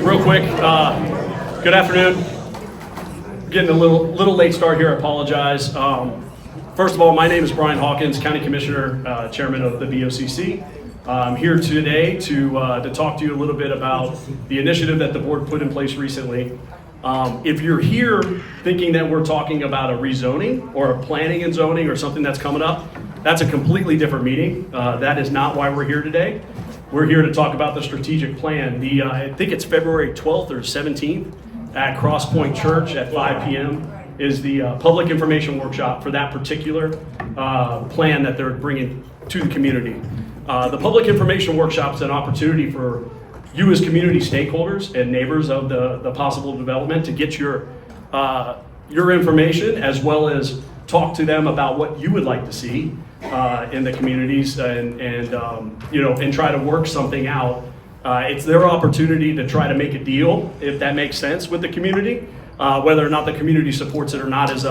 Real quick, good afternoon. Getting a little late start here, I apologize. First of all, my name is Brian Hawkins, County Commissioner, Chairman of the BOCC. I'm here today to talk to you a little bit about the initiative that the board put in place recently. If you're here thinking that we're talking about a rezoning or a planning and zoning or something that's coming up, that's a completely different meeting. That is not why we're here today. We're here to talk about the strategic plan. I think it's February 12th or 17th at Cross Point Church at 5 p.m. is the public information workshop for that particular plan that they're bringing to the community. The public information workshop is an opportunity for you as community stakeholders and neighbors of the possible development to get your information, as well as talk to them about what you would like to see in the communities and try to work something out. It's their opportunity to try to make a deal, if that makes sense, with the community. Whether or not the community supports it or not is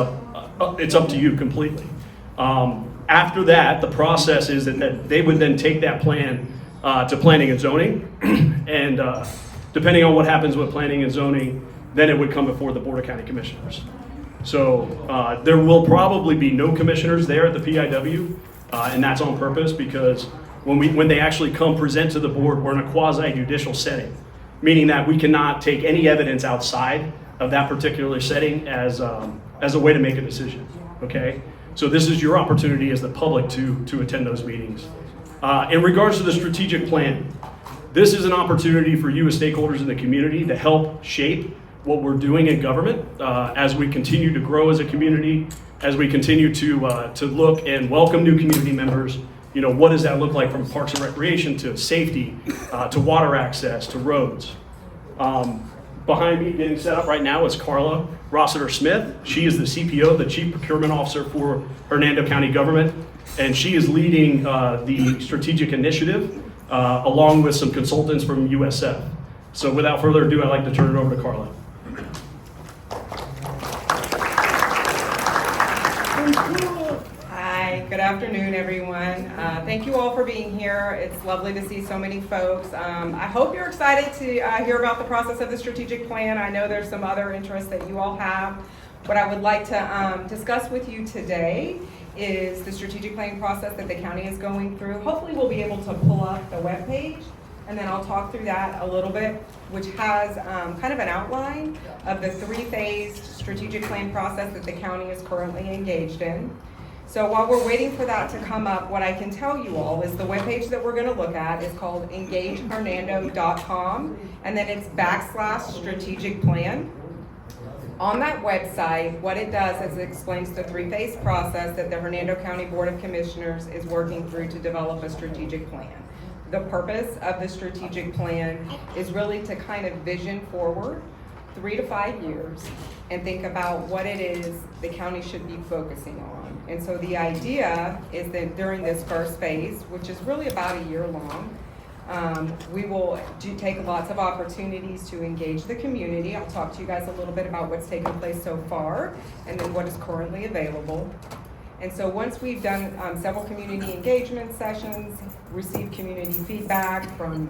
it's up to you completely. After that, the process is that they would then take that plan to planning and zoning, and depending on what happens with planning and zoning, then it would come before the Board of County Commissioners. So there will probably be no commissioners there at the PIW, and that's on purpose, because when they actually come present to the board, we're in a quasi-judicial setting, meaning that we cannot take any evidence outside of that particular setting as a way to make a decision. Okay, so this is your opportunity as the public to attend those meetings. In regards to the strategic plan, this is an opportunity for you as stakeholders in the community to help shape what we're doing in government as we continue to grow as a community, as we continue to look and welcome new community members. You know, what does that look like, from parks and recreation to safety, to water access, to roads. Behind me, getting set up right now, is Carla Rossiter-Smith. She is the CPO, the Chief Procurement Officer for Hernando County Government, and she is leading the strategic initiative along with some consultants from USF. So without further ado, I'd like to turn it over to Carla. Hi, good afternoon, everyone. Thank you all for being here. It's lovely to see so many folks. I hope you're excited to hear about the process of the strategic plan. I know there's some other interests that you all have. What I would like to discuss with you today is the strategic planning process that the county is going through. Hopefully we'll be able to pull up the webpage, and then I'll talk through that a little bit, which has kind of an outline of the three-phased strategic plan process that the county is currently engaged in. So while we're waiting for that to come up, what I can tell you all is the webpage that we're going to look at is called engagehernando.com, and then it's /strategic plan. On that website, what it does is it explains the three-phase process that the Hernando County Board of Commissioners is working through to develop a strategic plan. The purpose of the strategic plan is really to kind of vision forward 3 to 5 years and think about what it is the county should be focusing on. And so the idea is that during this first phase, which is really about a year long, we will take lots of opportunities to engage the community. I'll talk to you guys a little bit about what's taken place so far and then what is currently available. And so once we've done several community engagement sessions, received community feedback from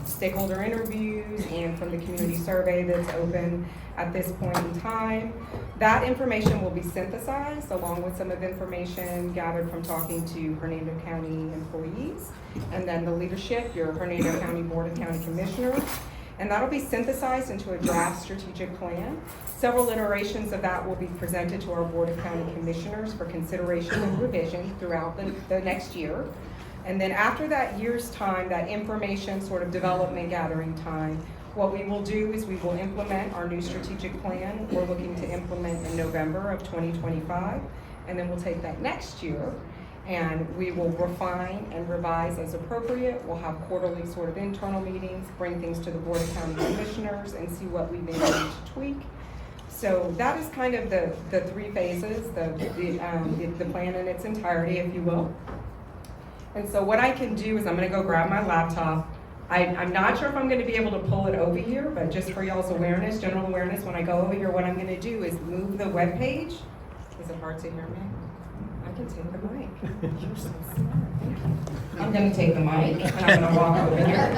stakeholder interviews and from the community survey that's open at this point in time, that information will be synthesized along with some of the information gathered from talking to Hernando County employees and then the leadership, your Hernando County Board of County Commissioners. And that'll be synthesized into a draft strategic plan. Several iterations of that will be presented to our Board of County Commissioners for consideration and revision throughout the next year. And then after that year's time, that information sort of development gathering time, what we will do is we will implement our new strategic plan. We're looking to implement in November of 2025. And then we'll take that next year and we will refine and revise as appropriate. We'll have quarterly sort of internal meetings, bring things to the Board of County Commissioners and see what we've been able to tweak. So that is kind of the three phases, the plan in its entirety, if you will. And so what I can do is I'm gonna go grab my laptop. I'm not sure if I'm gonna be able to pull it over here, but just for y'all's awareness, general awareness, when I go over here, what I'm gonna do is move the web page. Is it hard to hear me? I can take the mic. You're so smart. I'm gonna take the mic and I'm gonna walk over here.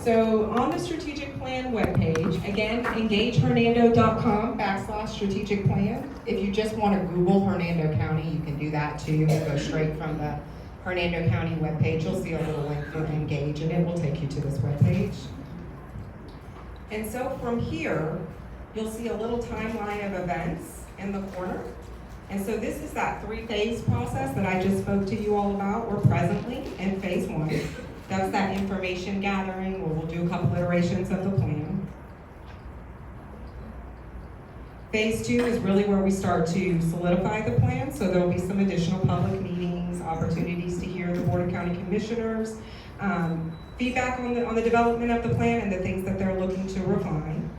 So on the strategic plan webpage, again, engagehernando.com/strategic plan. If you just want to Google Hernando County, you can do that too. Go straight from the Hernando County webpage. You'll see a little link for Engage, and it will take you to this webpage. And so from here, you'll see a little timeline of events in the corner. And so this is that three-phase process that I just spoke to you all about. We're presently in phase 1. That's that information gathering, where we'll do a couple iterations of the plan. Phase 2 is really where we start to solidify the plan, so there'll be some additional public meetings, opportunities to hear the Board of County Commissioners, feedback on the development of the plan and the things that they're looking to refine.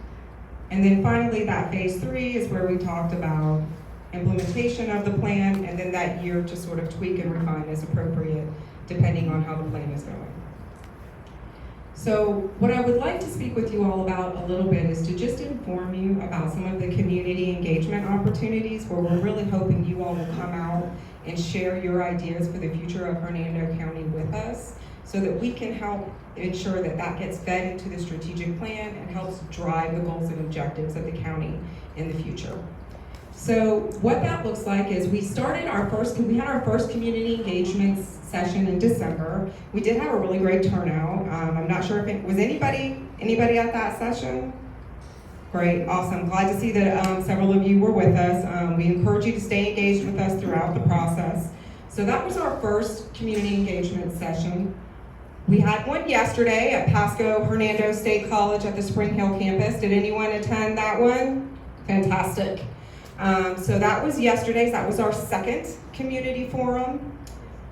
And then finally, that phase 3 is where we talked about implementation of the plan, and then that year to sort of tweak and refine as appropriate, depending on how the plan is going. So what I would like to speak with you all about a little bit is to just inform you about some of the community engagement opportunities where we're really hoping you all will come out and share your ideas for the future of Hernando County with us, so that we can help ensure that that gets fed into the strategic plan and helps drive the goals and objectives of the county in the future. So what that looks like is we had our first community engagement session in December. We did have a really great turnout. I'm not sure if it was anybody at that session? Great, awesome. Glad to see that several of you were with us. We encourage you to stay engaged with us throughout the process. So that was our first community engagement session. We had one yesterday at Pasco Hernando State College at the Spring Hill campus. Did anyone attend that one? Fantastic. So that was yesterday's. That was our second community forum.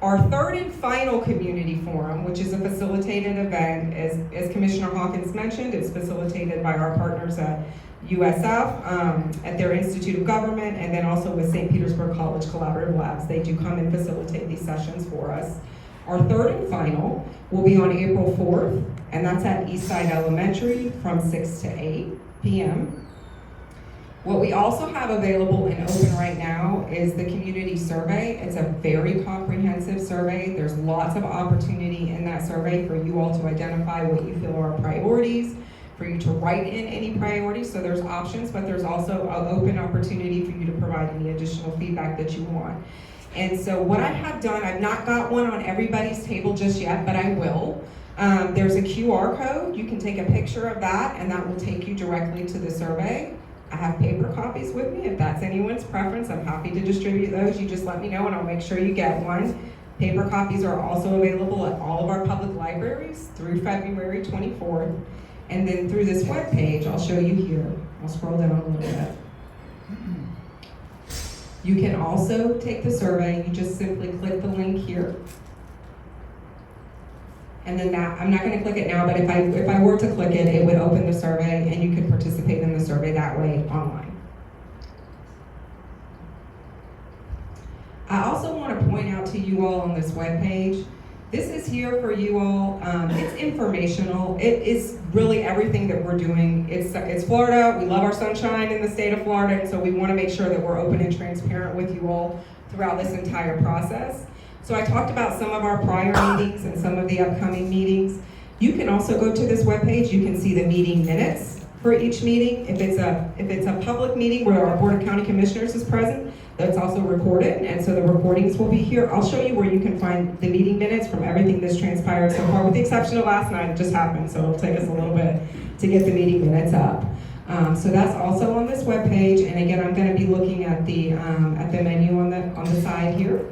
Our third and final community forum, which is a facilitated event, as Commissioner Hawkins mentioned, it's facilitated by our partners at USF, at their Institute of Government, and then also with St. Petersburg College Collaborative Labs. They do come and facilitate these sessions for us. Our third and final will be on April 4th, and that's at Eastside Elementary from 6 to 8 p.m. What we also have available and open right now is the community survey. It's a very comprehensive survey. There's lots of opportunity in that survey for you all to identify what you feel are priorities, for you to write in any priorities. So there's options, but there's also an open opportunity for you to provide any additional feedback that you want. And so what I have done, I've not got one on everybody's table just yet, but I will. There's a QR code. You can take a picture of that, and that will take you directly to the survey. I have paper copies with me. If that's anyone's preference, I'm happy to distribute those. You just let me know and I'll make sure you get one. Paper copies are also available at all of our public libraries through February 24th. And then through this webpage, I'll show you here. I'll scroll down a little bit. You can also take the survey. You just simply click the link here. And then that, I'm not going to click it now, but if I were to click it, it would open the survey and you could participate in the survey that way online. I also want to point out to you all on this webpage, this is here for you all. It's informational. It is really everything that we're doing. It's Florida. We love our sunshine in the state of Florida, and so we want to make sure that we're open and transparent with you all throughout this entire process. So I talked about some of our prior meetings and some of the upcoming meetings. You can also go to this webpage. You can see the meeting minutes for each meeting. If it's a public meeting where our Board of County Commissioners is present, that's also recorded, and so the recordings will be here. I'll show you where you can find the meeting minutes from everything that's transpired so far, with the exception of last night. It just happened, so it'll take us a little bit to get the meeting minutes up. So that's also on this webpage, and again, I'm going to be looking at the menu on the side here.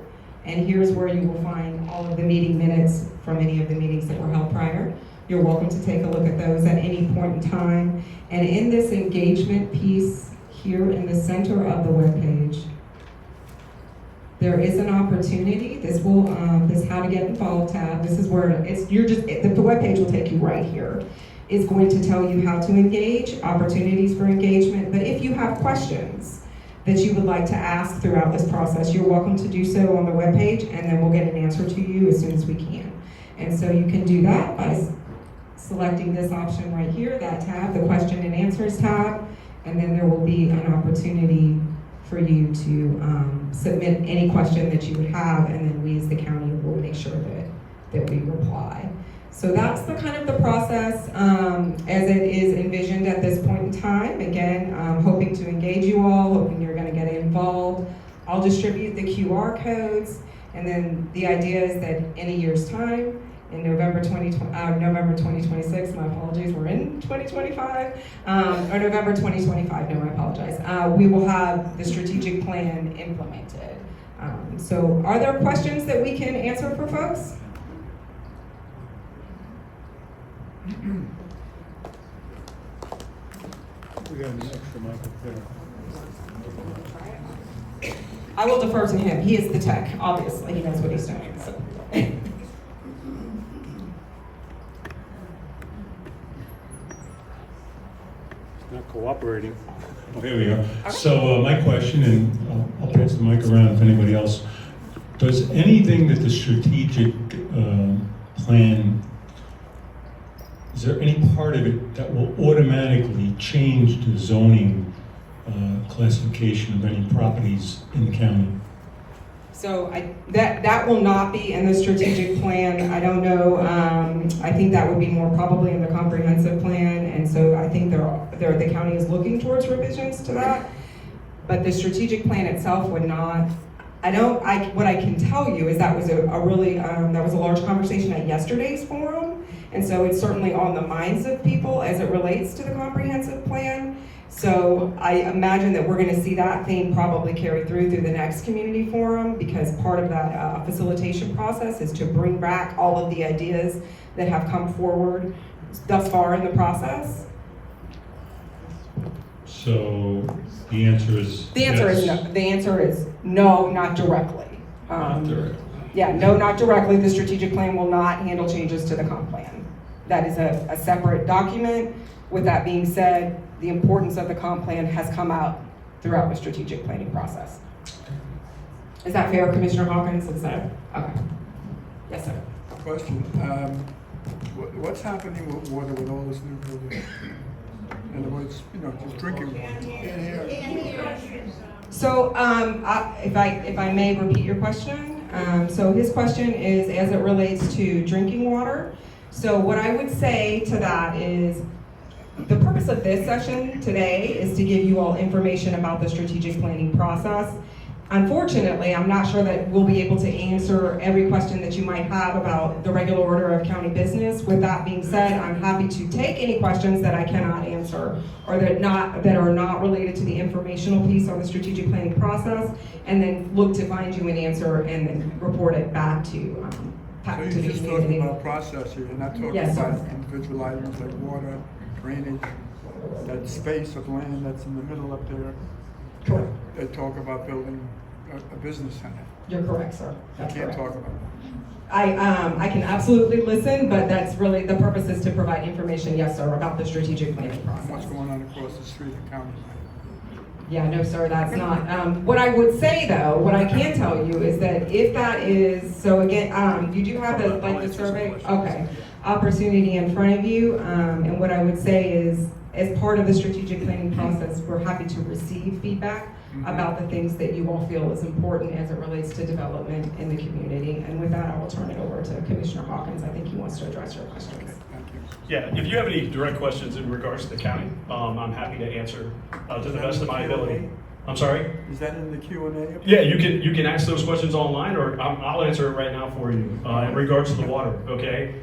And here's where you will find all of the meeting minutes from any of the meetings that were held prior. You're welcome to take a look at those at any point in time. And in this engagement piece here in the center of the webpage, there is an opportunity. This How to Get Involved tab. This is where the webpage will take you right here. It's going to tell you how to engage, opportunities for engagement. But if you have questions that you would like to ask throughout this process, you're welcome to do so on the webpage, and then we'll get an answer to you as soon as we can. And so you can do that by selecting this option right here, that tab, the question and answers tab, and then there will be an opportunity for you to submit any question that you would have, and then we as the county will make sure that we reply. So that's the kind of the process as it is envisioned at this point in time. Again, hoping to engage you all, hoping you're going to get involved. I'll distribute the QR codes, and then the idea is that in a year's time, in November 2026, my apologies, we're in 2025, or November 2025, no, I apologize. We will have the strategic plan implemented. So are there questions that we can answer for folks? We got an extra mic up there. I will defer to him. He is the tech, obviously. He knows what he's doing. So. Not cooperating. Oh, here we are. So my question, and I'll pass the mic around if anybody else, does anything that the strategic plan, is there any part of it that will automatically change the zoning classification of any properties in the county? So that will not be in the strategic plan. I don't know. I think that would be more probably in the comprehensive plan, and so I think the county is looking towards revisions to that. But the strategic plan itself would not. What I can tell you is that was a really that was a large conversation at yesterday's forum, and so it's certainly on the minds of people as it relates to the comprehensive plan. So I imagine that we're going to see that theme probably carry through the next community forum, because part of that facilitation process is to bring back all of the ideas that have come forward thus far in the process. So the answer is The answer yes. is no. The answer is no, not directly. Not directly. Yeah, no, not directly. The strategic plan will not handle changes to the comp plan. That is a separate document. With that being said, the importance of the comp plan has come out throughout the strategic planning process. Is that fair, Commissioner Hawkins? Is that okay? Yes, sir. Question, what's happening with water with all this new building? In other words, just drinking water in here. So, if I may repeat your question. So his question is as it relates to drinking water. So what I would say to that is, the purpose of this session today is to give you all information about the strategic planning process. Unfortunately, I'm not sure that we'll be able to answer every question that you might have about the regular order of county business. With that being said, I'm happy to take any questions that I cannot answer or that are not related to the informational piece on the strategic planning process, and then look to find you an answer and then report it back to So the you're just community. talking about process here, you're not talking Yes, sir. about individual items like water, drainage, that space of land that's in the middle up there. Correct. They talk about building a business center. You're correct, sir. You That's can't correct. talk about that. I can absolutely listen, but that's really, the purpose is to provide information, yes, sir, about the strategic planning And what's process. going on across the street in county. Yeah, no, sir, that's not. What I would say though, what I can tell you is that if that is, so again, you do have the survey, okay, opportunity in front of you, and what I would say is, as part of the strategic planning process, we're happy to receive feedback about the things that you all feel is important as it relates to development in the community. And with that, I will turn it over to Commissioner Hawkins. I think he wants to address your questions. Okay, thank you. Yeah, if you have any direct questions in regards to the county, I'm happy to answer to the best of my ability. I'm sorry? Is that in the Q&A? Yeah, you can ask those questions online, or I'll answer it right now for you in regards to the water, okay?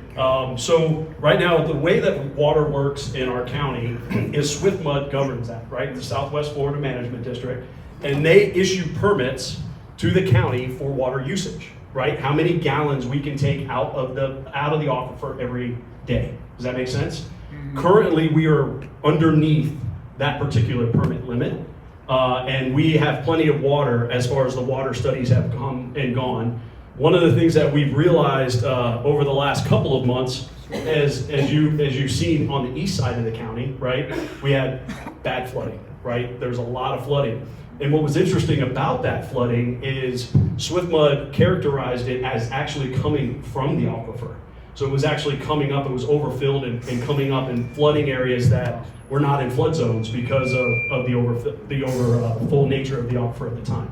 So right now, the way that water works in our county is SwiftMud governs that, right? The Southwest Florida Management District, and they issue permits to the county for water usage, right? How many gallons we can take out of the aquifer every day. Does that make sense? Currently, we are underneath that particular permit limit. And we have plenty of water as far as the water studies have come and gone. One of the things that we've realized over the last couple of months, as you've seen on the east side of the county, right, we had bad flooding, right? There's a lot of flooding. And what was interesting about that flooding is SwiftMud characterized it as actually coming from the aquifer. So it was actually coming up, it was overfilled and coming up in flooding areas that were not in flood zones because of the full nature of the aquifer at the time.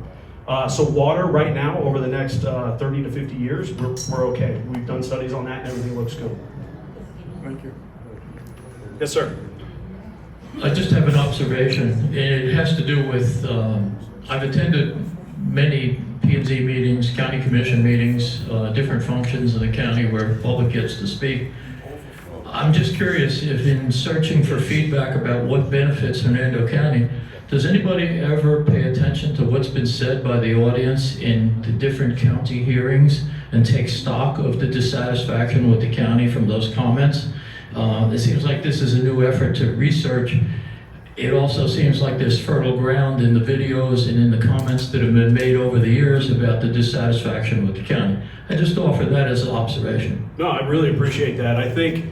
So water right now, over the next 30 to 50 years, we're okay. We've done studies on that and everything looks good. Thank you. Yes, sir. I just have an observation, and it has to do with, I've attended many P&Z meetings, county commission meetings, different functions in the county where the public gets to speak. I'm just curious if in searching for feedback about what benefits Hernando County, does anybody ever pay attention to what's been said by the audience in the different county hearings and take stock of the dissatisfaction with the county from those comments? It seems like this is a new effort to research. It also seems like there's fertile ground in the videos and in the comments that have been made over the years about the dissatisfaction with the county. I just offer that as an observation. No, I really appreciate that. I think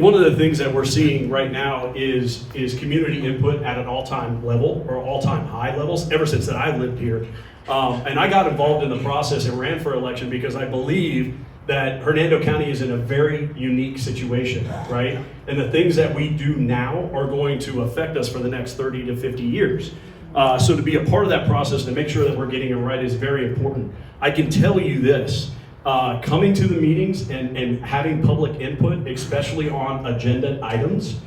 one of the things that we're seeing right now is community input at an all-time level or all-time high levels ever since that I've lived here. And I got involved in the process and ran for election because I believe that Hernando County is in a very unique situation, right? And the things that we do now are going to affect us for the next 30 to 50 years. So to be a part of that process, to make sure that we're getting it right is very important. I can tell you this, coming to the meetings and having public input, especially on agenda items,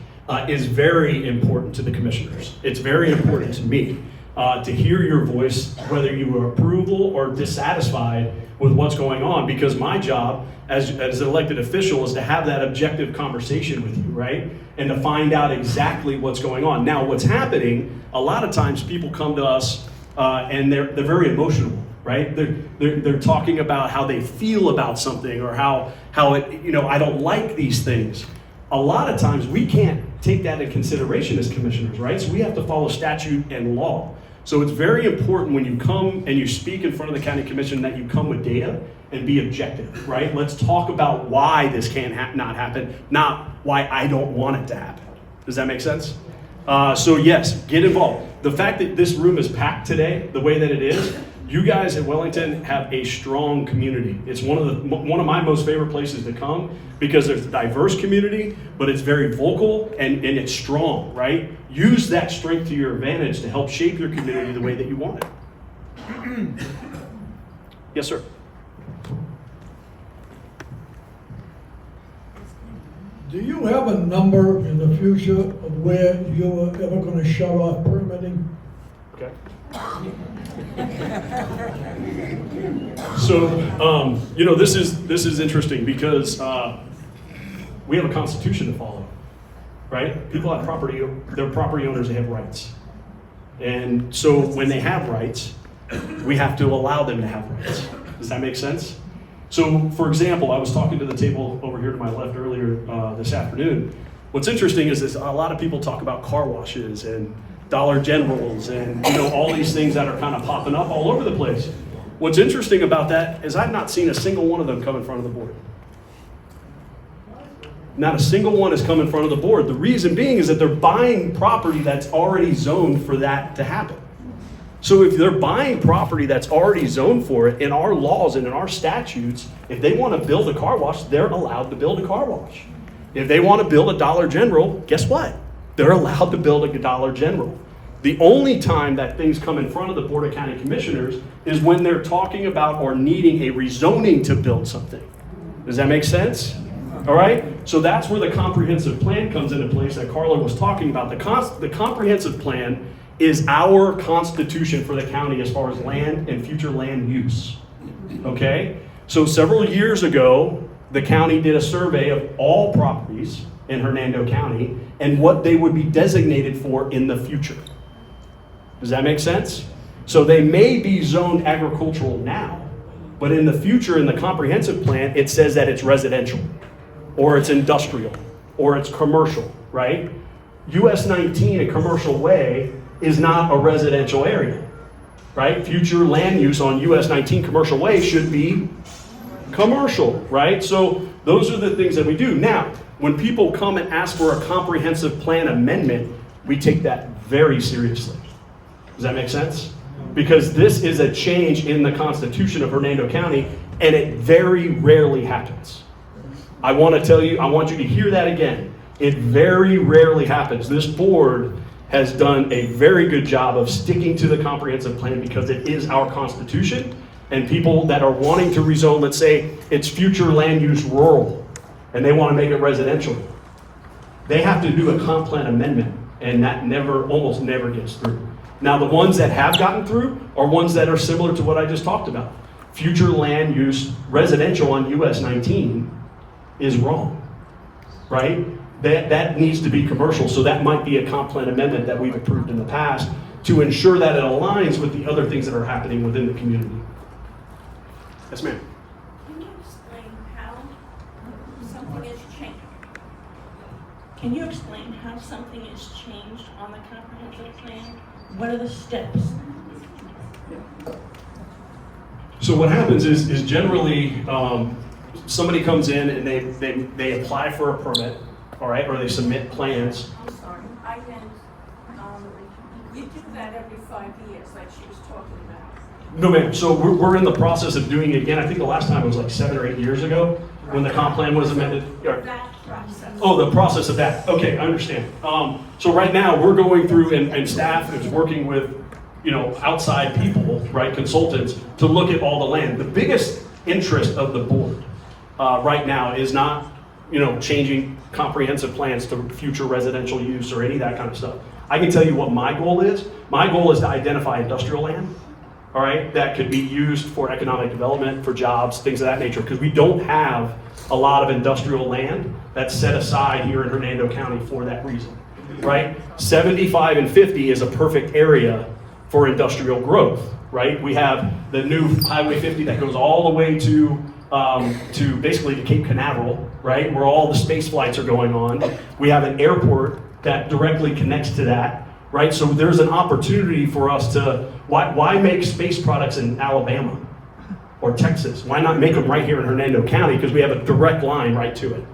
is very important to the commissioners. It's very important to me to hear your voice, whether you are approval or dissatisfied with what's going on, because my job as an elected official is to have that objective conversation with you, right? And to find out exactly what's going on. Now, what's happening, a lot of times people come to us and they're very emotional, right? They're talking about how they feel about something or how it, I don't like these things. A lot of times we can't take that into consideration as commissioners, right? So we have to follow statute and law. So it's very important when you come and you speak in front of the county commission that you come with data and be objective, right? Let's talk about why this can't not happen, not why I don't want it to happen. Does that make sense? So yes, get involved. The fact that this room is packed today, the way that it is, you guys at Wellington have a strong community. It's one of my most favorite places to come because there's a diverse community, but it's very vocal and it's strong, right? Use that strength to your advantage to help shape your community the way that you want it. Yes, sir. Do you have a number in the future of where you're ever going to shut off permitting? Okay. So, this is interesting because we have a constitution to follow, right? People have property, they're property owners, they have rights. And so when they have rights, we have to allow them to have rights. Does that make sense? So, for example, I was talking to the table over here to my left earlier this afternoon. What's interesting is a lot of people talk about car washes and Dollar Generals and all these things that are kind of popping up all over the place. What's interesting about that is I've not seen a single one of them come in front of the board. Not a single one has come in front of the board. The reason being is that they're buying property that's already zoned for that to happen. So if they're buying property that's already zoned for it, in our laws and in our statutes, if they want to build a car wash, they're allowed to build a car wash. If they want to build a Dollar General, guess what? They're allowed to build a Dollar General. The only time that things come in front of the Board of County Commissioners is when they're talking about or needing a rezoning to build something. Does that make sense? All right? So that's where the comprehensive plan comes into place that Carla was talking about. The comprehensive plan is our constitution for the county as far as land and future land use. Okay? So several years ago, the county did a survey of all properties in Hernando County and what they would be designated for in the future. Does that make sense? So they may be zoned agricultural now, but in the future, in the comprehensive plan, it says that it's residential, or it's industrial, or it's commercial, right? US 19, a commercial way, is not a residential area, right? Future land use on US 19 commercial way should be commercial, right? So those are the things that we do. Now, when people come and ask for a comprehensive plan amendment, we take that very seriously. Does that make sense? Because this is a change in the Constitution of Hernando County, and it very rarely happens. I want to tell you, I want you to hear that again. It very rarely happens. This board has done a very good job of sticking to the comprehensive plan because it is our Constitution, and people that are wanting to rezone, let's say it's future land use rural, and they want to make it residential. they have to do a comp plan amendment, and that almost never gets through. Now, the ones that have gotten through are ones that are similar to what I just talked about. Future land use residential on US 19 is wrong, right? That needs to be commercial, so that might be a comp plan amendment that we've approved in the past to ensure that it aligns with the other things that are happening within the community. Yes, ma'am. Can you explain how something has changed? Can you explain how something has changed on the comprehensive plan? What are the steps? So what happens is generally somebody comes in and they apply for a permit, all right, or they submit plans. I'm sorry, I meant, you do that every 5 years, like she was talking about. No, ma'am. So we're in the process of doing it again. I think the last time it was like 7 or 8 years ago when the comp plan was amended. That process. Oh, the process of that. Okay, I understand. So right now we're going through and staff is working with, outside people, right, consultants, to look at all the land. The biggest interest of the board right now is not, changing comprehensive plans to future residential use or any of that kind of stuff. I can tell you what my goal is. My goal is to identify industrial land, all right, that could be used for economic development, for jobs, things of that nature, because we don't have a lot of industrial land that's set aside here in Hernando County for that reason, right? 75 and 50 is a perfect area for industrial growth, right? We have the new Highway 50 that goes all the way to basically to Cape Canaveral, right? Where all the space flights are going on. We have an airport that directly connects to that, right? So there's an opportunity for us to, why make space products in Alabama or Texas? Why not make them right here in Hernando County? Because we have a direct line right to it,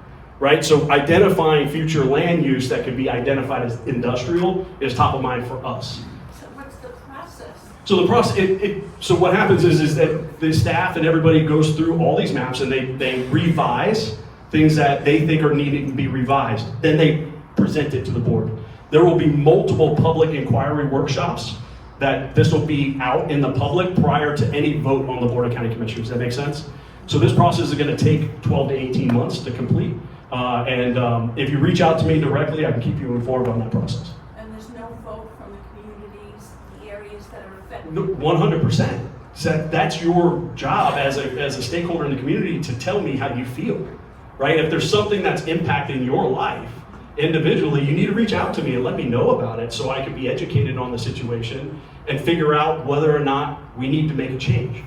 right? So identifying future land use that could be identified as industrial is top of mind for us. So what's the process? So the process, so what happens is that the staff and everybody goes through all these maps and they revise things that they think are needing to be revised. Then they present it to the board. There will be multiple public inquiry workshops that this will be out in the public prior to any vote on the Board of County Commissioners. Does that make sense? So this process is going to take 12 to 18 months to complete. And if you reach out to me directly, I can keep you informed on that process. And there's no vote from the communities, the areas that are affected? 100%. So that's your job as a stakeholder in the community to tell me how you feel, right? If there's something that's impacting your life individually, you need to reach out to me and let me know about it so I can be educated on the situation and figure out whether or not we need to make a change.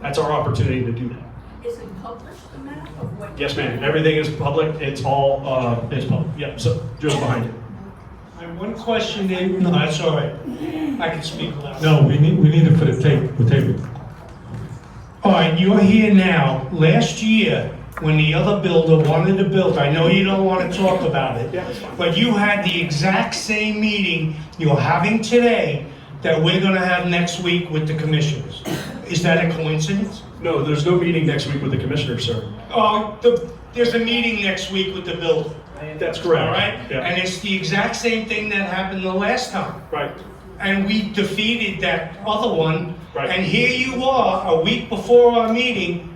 That's our opportunity to do that. Is it published, the map of what? Yes, ma'am. Everything is public. It's all it's public. Yeah. So just behind it. I have one question, Dave. No, that's all right. I can speak loud. No, we need it for the tape. All right, you're here now. Last year, when the other builder wanted to build, I know you don't want to talk about it, Yeah, that's fine. but you had the exact same meeting you're having today that we're going to have next week with the commissioners. Is that a coincidence? No, there's no meeting next week with the commissioner, sir. There's a meeting next week with the builder. That's correct. All right? Yeah. And it's the exact same thing that happened the last time. Right. And we defeated that other one. Right. And here you are, a week before our meeting,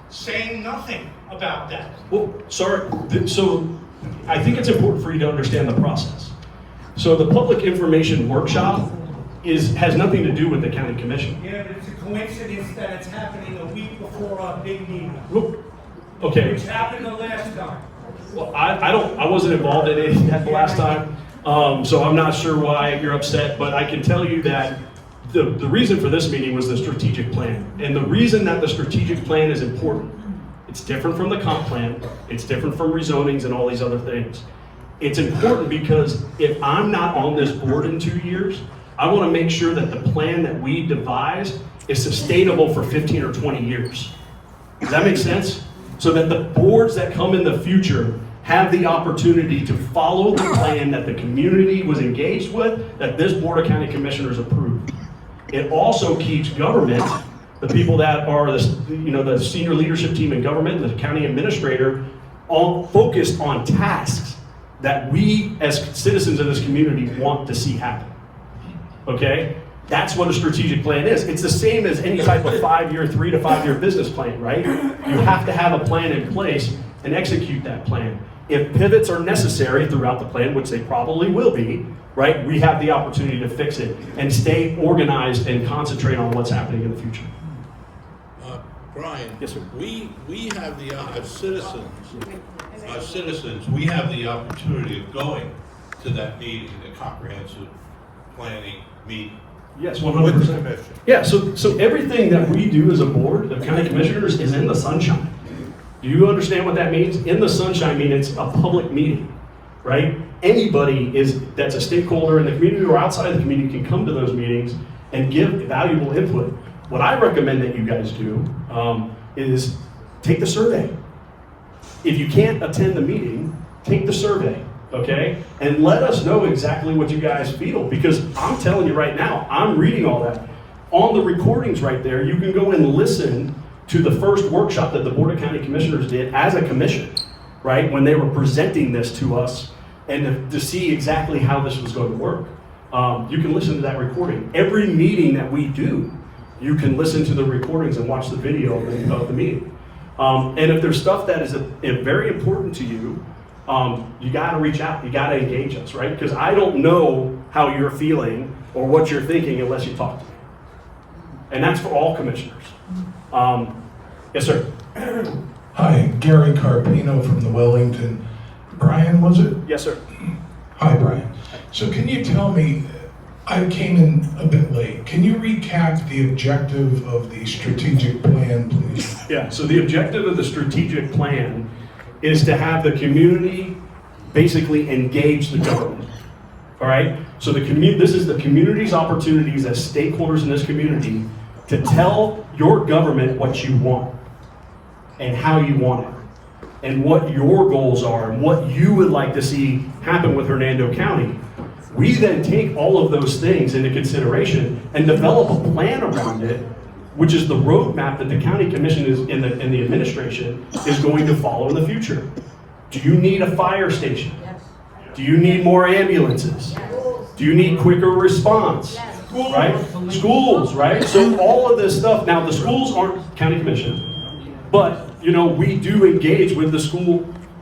saying nothing about that. Well, sir, so I think it's important for you to understand the process. So the public information workshop has nothing to do with the county commission. Yeah, but it's a coincidence that it's happening a week before our big meeting, Look, okay. which happened the last time. Well, I wasn't involved in it the last time, so I'm not sure why you're upset, but I can tell you that the reason for this meeting was the strategic plan. And the reason that the strategic plan is important, it's different from the comp plan, it's different from rezonings and all these other things. It's important because if I'm not on this board in 2 years, I want to make sure that the plan that we devise is sustainable for 15 or 20 years. Does that make sense? So that the boards that come in the future have the opportunity to follow the plan that the community was engaged with, that this Board of County Commissioners approved. It also keeps government, the people that are the senior leadership team in government, the county administrator, all focused on tasks that we as citizens of this community want to see happen. Okay? That's what a strategic plan is. It's the same as any type of 5-year, 3 to 5 year business plan, right? You have to have a plan in place and execute that plan. If pivots are necessary throughout the plan, which they probably will be, right, we have the opportunity to fix it and stay organized and concentrate on what's happening in the future. Brian? Yes, sir. We have the, as citizens, we have the opportunity of going to that meeting, the comprehensive planning meeting. Yes, With the 100%. commission. Yeah, so everything that we do as a board of county commissioners is in the sunshine. Do you understand what that means? In the sunshine means it's a public meeting, right? Anybody that's a stakeholder in the community or outside of the community can come to those meetings and give valuable input. What I recommend that you guys do is take the survey. If you can't attend the meeting, take the survey, okay? And let us know exactly what you guys feel, because I'm telling you right now, I'm reading all that. On the recordings right there, you can go and listen to the first workshop that the Board of County Commissioners did as a commission, right? When they were presenting this to us and to see exactly how this was going to work. You can listen to that recording. Every meeting that we do, you can listen to the recordings and watch the video of the meeting. And if there's stuff that is very important to you, you gotta reach out, you gotta engage us, right? Because I don't know how you're feeling or what you're thinking unless you talk to me. And that's for all commissioners. Yes, sir. Hi, Gary Carpino from the Wellington. Brian, was it? Yes, sir. Hi, Brian. So can you tell me, I came in a bit late. Can you recap the objective of the strategic plan, please? Yeah, so the objective of the strategic plan is to have the community basically engage the government. All right? So this is the community's opportunities as stakeholders in this community to tell your government what you want and how you want it and what your goals are and what you would like to see happen with Hernando County. We then take all of those things into consideration and develop a plan around it, which is the roadmap that the county commission is in the administration is going to follow in the future. Do you need a fire station? Yes. Do you need more ambulances? Do you need quicker response? Right? Schools, right? So all of this stuff. Now the schools aren't county commission, but we do engage with the school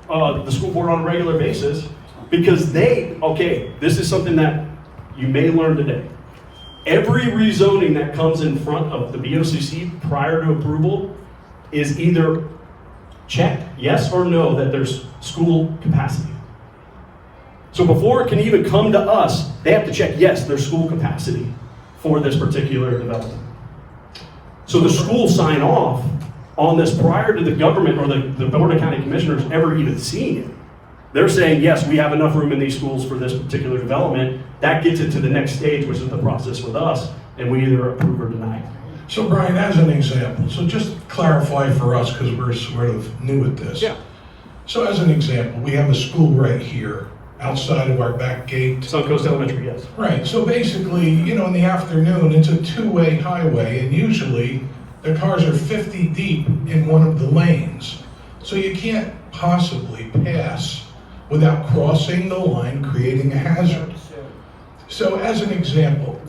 board on a regular basis because this is something that you may learn today. Every rezoning that comes in front of the BOCC prior to approval is either checked, yes or no, that there's school capacity. So before it can even come to us, they have to check, yes, there's school capacity for this particular development. So the schools sign off on this prior to the government or the Board of County Commissioners ever even seeing it. They're saying, yes, we have enough room in these schools for this particular development. That gets it to the next stage, which is the process with us, and we either approve or deny. So Brian, as an example, so just clarify for us because we're sort of new at this. Yeah. So as an example, we have a school right here outside of our back gate. Suncoast Elementary, yes. Right, so basically, in the afternoon, it's a two-way highway, and usually the cars are 50 deep in one of the lanes. So you can't possibly pass without crossing the line, creating a hazard. So as an example,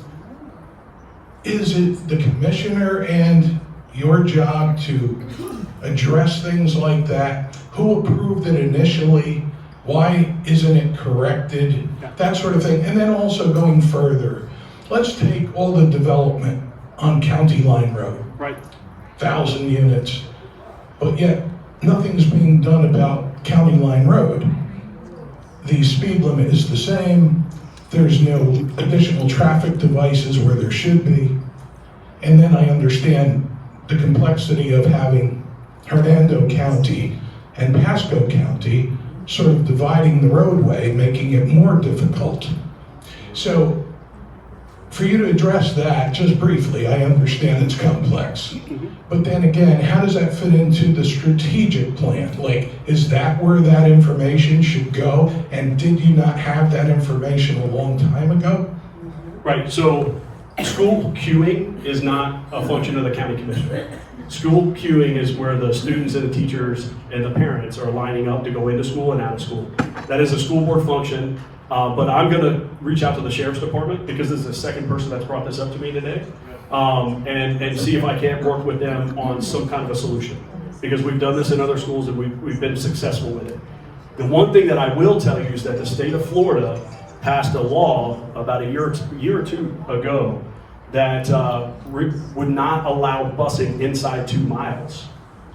is it the commissioner and your job to address things like that? Who approved it initially? Why isn't it corrected? That sort of thing. And then also going further, let's take all the development on County Line Road. Right. 1,000 units. But yet, nothing's being done about County Line Road. The speed limit is the same. There's no additional traffic devices where there should be. And then I understand the complexity of having Hernando County and Pasco County sort of dividing the roadway, making it more difficult. So for you to address that, just briefly, I understand it's complex. But then again, how does that fit into the strategic plan? Like, is that where that information should go? And did you not have that information a long time ago? Right, so school queuing is not a function of the county commission. School queuing is where the students and the teachers and the parents are lining up to go into school and out of school. That is a school board function, but I'm gonna reach out to the sheriff's department because this is the second person that's brought this up to me today, and see if I can't work with them on some kind of a solution. Because we've done this in other schools and we've been successful with it. The one thing that I will tell you is that the state of Florida passed a law about a year or two ago that would not allow busing inside 2 miles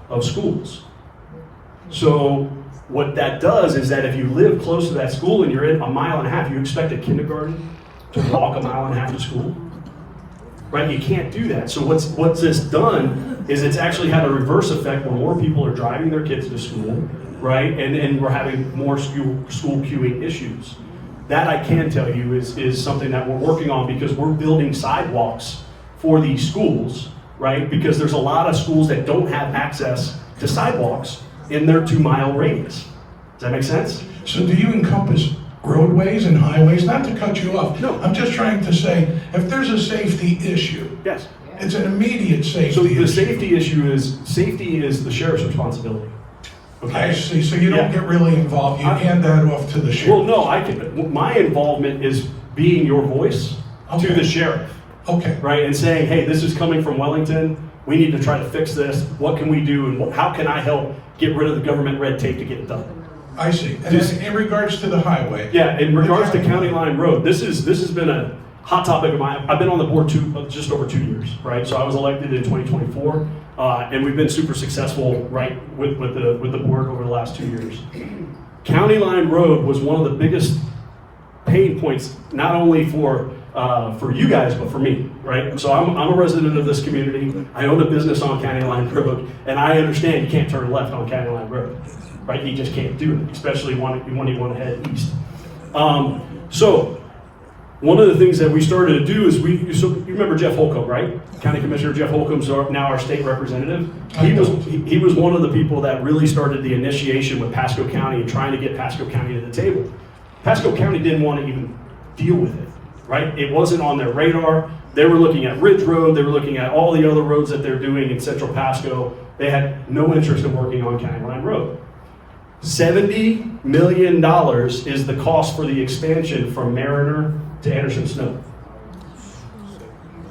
of schools. So what that does is that if you live close to that school and you're in a mile and a half, you expect a kindergarten to walk a mile and a half to school? Right, you can't do that. So what's this done is it's actually had a reverse effect where more people are driving their kids to school, right? And we're having more school queuing issues. That I can tell you is something that we're working on because we're building sidewalks for these schools, right? Because there's a lot of schools that don't have access to sidewalks in their 2 mile radius. Does that make sense? So do you encompass roadways and highways? Not to cut you off. No. I'm just trying to say, if there's a safety issue, Yes. it's an immediate safety So the issue. safety is the sheriff's responsibility. I see, so you don't Yeah. get really involved, you hand that off to the sheriff. Well, no, my involvement is being your voice to Okay. the sheriff, Okay, right? And saying, hey, this is coming from Wellington. We need to try to fix this. What can we do? And how can I help get rid of the government red tape to get it done? I see. And then in regards to the highway. Yeah, in regards to County Line Road, this has been a hot topic of mine. I've been on the board just over 2 years, right? So I was elected in 2024, and we've been super successful, right, with the board over the last 2 years. County Line Road was one of the biggest pain points, not only for you guys, but for me, right? So I'm a resident of this community. I own a business on County Line Road, and I understand you can't turn left on County Line Road, right? You just can't do it, especially when you want to head east. So one of the things that we started to do is you remember Jeff Holcomb, right? County Commissioner Jeff Holcomb's now our state representative. He was one of the people that really started the initiation with Pasco County and trying to get Pasco County to the table. Pasco County didn't want to even deal with it, right? It wasn't on their radar. They were looking at Ridge Road. They were looking at all the other roads that they're doing in central Pasco. They had no interest in working on County Line Road. $70 million is the cost for the expansion from Mariner to Anderson Snow.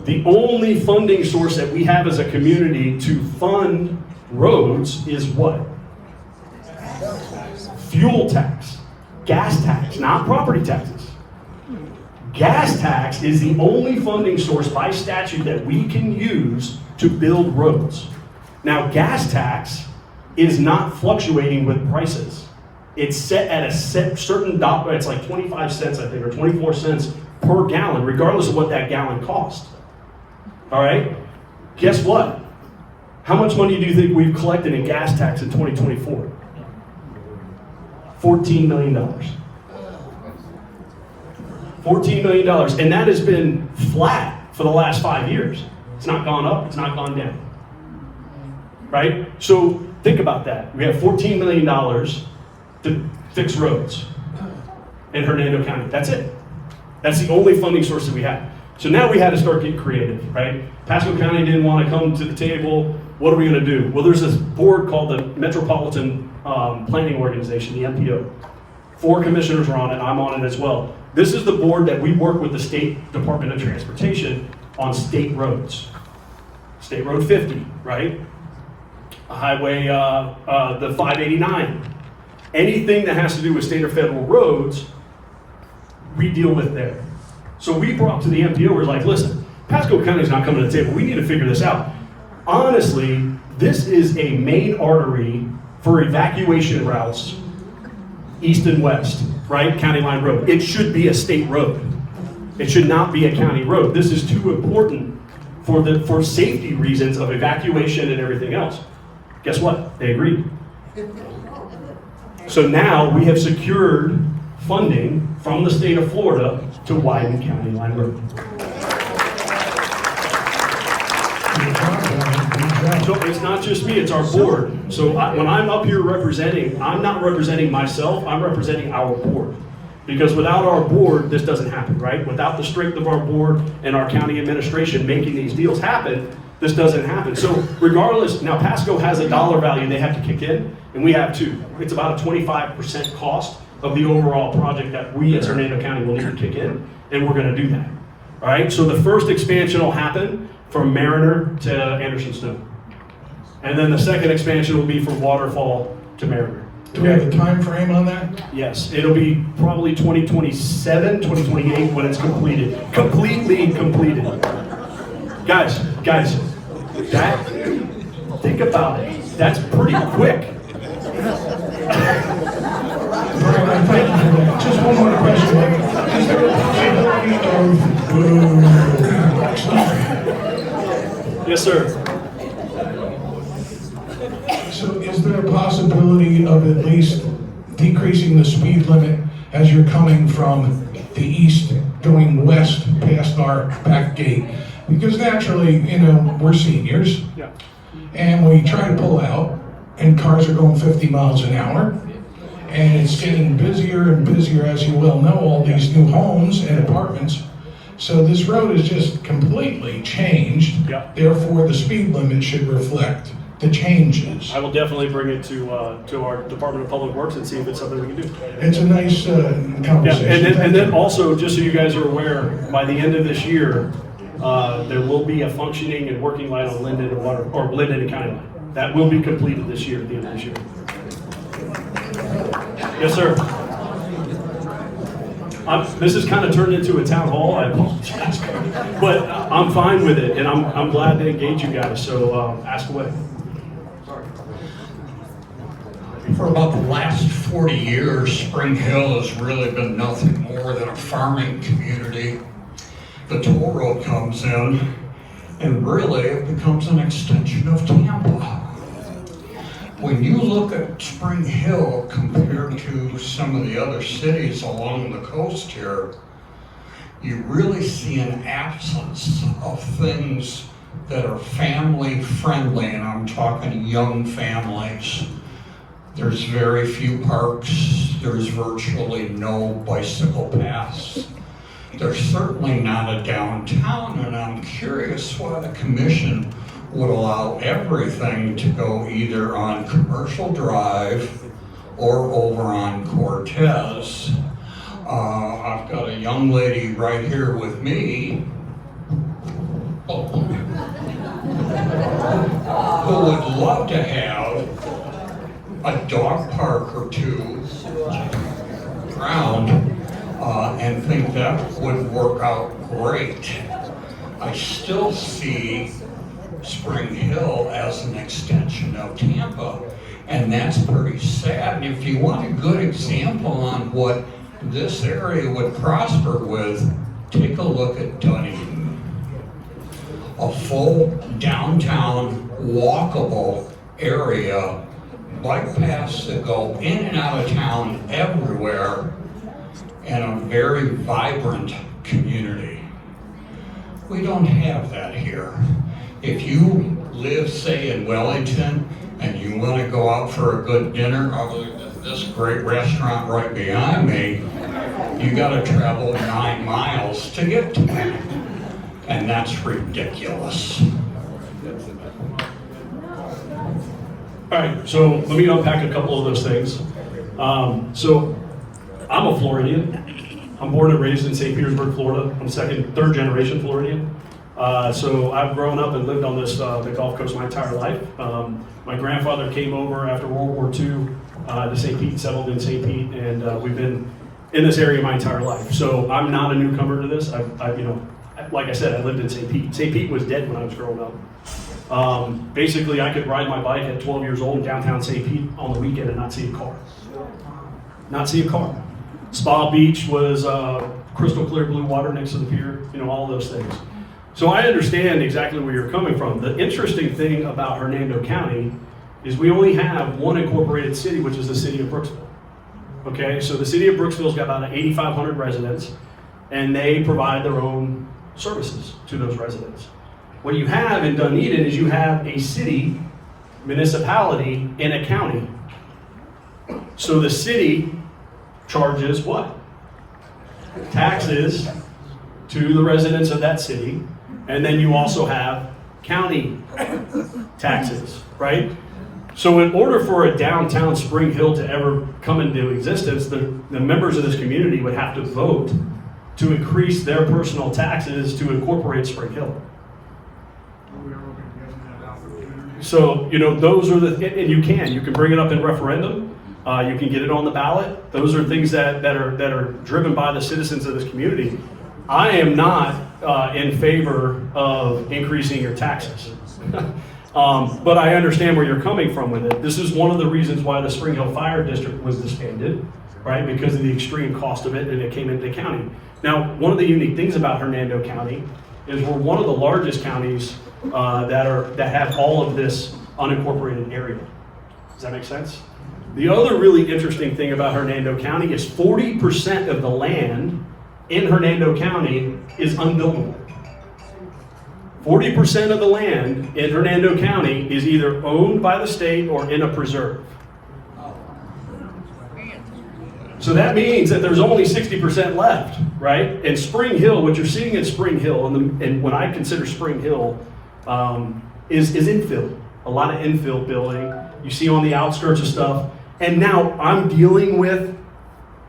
The only funding source that we have as a community to fund roads is what? Fuel tax, gas tax, not property taxes. Gas tax is the only funding source by statute that we can use to build roads. Now, gas tax is not fluctuating with prices. It's set at a certain dollar, it's like 25 cents, I think, or 24 cents per gallon, regardless of what that gallon costs. All right? Guess what? How much money do you think we've collected in gas tax in 2024? $14 million. $14 million, and that has been flat for the last 5 years. It's not gone up, it's not gone down. Right? So think about that. We have $14 million to fix roads in Hernando County. That's it. That's the only funding source that we have. So now we had to start getting creative, right? Pasco County didn't want to come to the table. What are we going to do? Well, there's this board called the Metropolitan Planning Organization, the MPO. 4 commissioners are on it. I'm on it as well. This is the board that we work with the State Department of Transportation on state roads. State Road 50, right? Highway, the 589. Anything that has to do with state or federal roads, we deal with there. So we brought to the MPO, we're like, listen, Pasco County's not coming to the table. We need to figure this out. Honestly, this is a main artery for evacuation routes east and west, right? County Line Road. It should be a state road. It should not be a county road. This is too important for safety reasons of evacuation and everything else. Guess what? They agreed. So now we have secured funding from the state of Florida to widen County Line Road. So it's not just me, it's our board. So when I'm up here representing, I'm not representing myself, I'm representing our board. Because without our board, this doesn't happen, right? Without the strength of our board and our county administration making these deals happen, this doesn't happen. So regardless, now Pasco has a dollar value they have to kick in, and we have too. It's about a 25% cost of the overall project that we as Hernando County will need to kick in, and we're gonna do that. All right, so the first expansion will happen from Mariner to Anderson Snow. And then the second expansion will be from Waterfall to Mariner. Do we have a time frame on that? Yes, it'll be probably 2027, 2028 when it's completed. Completely completed. Guys, that, think about it. That's pretty quick. Brian, thank you for that. Just one more question. Is there a possibility of... Yes, sir. So is there a possibility of at least decreasing the speed limit as you're coming from the east going west past our back gate? Because naturally, you know, we're seniors. Yeah. And we try to pull out and cars are going 50 miles an hour. And it's getting busier and busier, as you well know, all these new homes and apartments. So this road is just completely changed. Yeah. Therefore, the speed limit should reflect the changes. I will definitely bring it to our Department of Public Works and see if it's something we can do. It's a nice conversation. Yeah, and then also, just so you guys are aware, by the end of this year, there will be a functioning and working line on Linden and Water, or Linden and County Line. That will be completed this year, at the end of this year. Yes, sir. This has kind of turned into a town hall, I apologize. But I'm fine with it, and I'm glad to engage you guys, so ask away. For about the last 40 years, Spring Hill has really been nothing more than a farming community. The toll road comes in, and really it becomes an extension of Tampa. When you look at Spring Hill compared to some of the other cities along the coast here, you really see an absence of things that are family friendly, and I'm talking young families. There's very few parks, there's virtually no bicycle paths. There's certainly not a downtown, and I'm curious why the commission would allow everything to go either on Commercial Drive or over on Cortez. I've got a young lady right here with me who would love to have a dog park or two around and think that would work out great. I still see Spring Hill as an extension of Tampa, and that's pretty sad. And if you want a good example on what this area would prosper with, take a look at Dunedin. A full downtown walkable area, bike paths that go in and out of town everywhere, and a very vibrant community. We don't have that here. If you live, say, in Wellington, and you want to go out for a good dinner, other than this great restaurant right behind me, you got to travel 9 miles to get to it. And that's ridiculous. All right, so let me unpack a couple of those things. So I'm a Floridian. I'm born and raised in St. Petersburg, Florida. I'm third generation Floridian. So I've grown up and lived on the Gulf Coast my entire life. My grandfather came over after World War II to St. Pete, settled in St. Pete, and we've been in this area my entire life. So I'm not a newcomer to this. Like I said, I lived in St. Pete. St. Pete was dead when I was growing up. Basically, I could ride my bike at 12 years old in downtown St. Pete on the weekend and not see a car. Not see a car. Spa Beach was crystal clear blue water next to the pier, all those things. So I understand exactly where you're coming from. The interesting thing about Hernando County is we only have one incorporated city, which is the city of Brooksville. Okay, so the city of Brooksville's got about 8,500 residents, and they provide their own services to those residents. What you have in Dunedin is you have a city, municipality, in a county. So the city charges what? Taxes to the residents of that city, and then you also have county taxes, right? So in order for a downtown Spring Hill to ever come into existence, the members of this community would have to vote to increase their personal taxes to incorporate Spring Hill. So, those are and you can bring it up in referendum. You can get it on the ballot. Those are things that are driven by the citizens of this community. I am not in favor of increasing your taxes. But I understand where you're coming from with it. This is one of the reasons why the Spring Hill Fire District was disbanded, right? Because of the extreme cost of it, and it came into the county. Now, one of the unique things about Hernando County is we're one of the largest counties that have all of this unincorporated area. Does that make sense? The other really interesting thing about Hernando County is 40% of the land in Hernando County is unbuildable. 40% of the land in Hernando County is either owned by the state or in a preserve. So that means that there's only 60% left, right? And Spring Hill, what you're seeing in Spring Hill, and what I consider Spring Hill, is infill. A lot of infill building. You see on the outskirts of stuff. And now I'm dealing with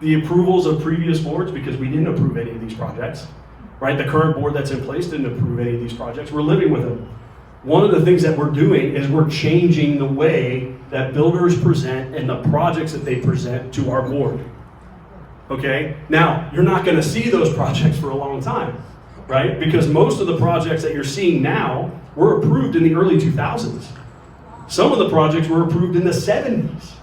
the approvals of previous boards because we didn't approve any of these projects. Right, the current board that's in place didn't approve any of these projects. We're living with them. One of the things that we're doing is we're changing the way that builders present and the projects that they present to our board. Okay, now you're not going to see those projects for a long time, right? Because most of the projects that you're seeing now were approved in the early 2000s. Some of the projects were approved in the 70s.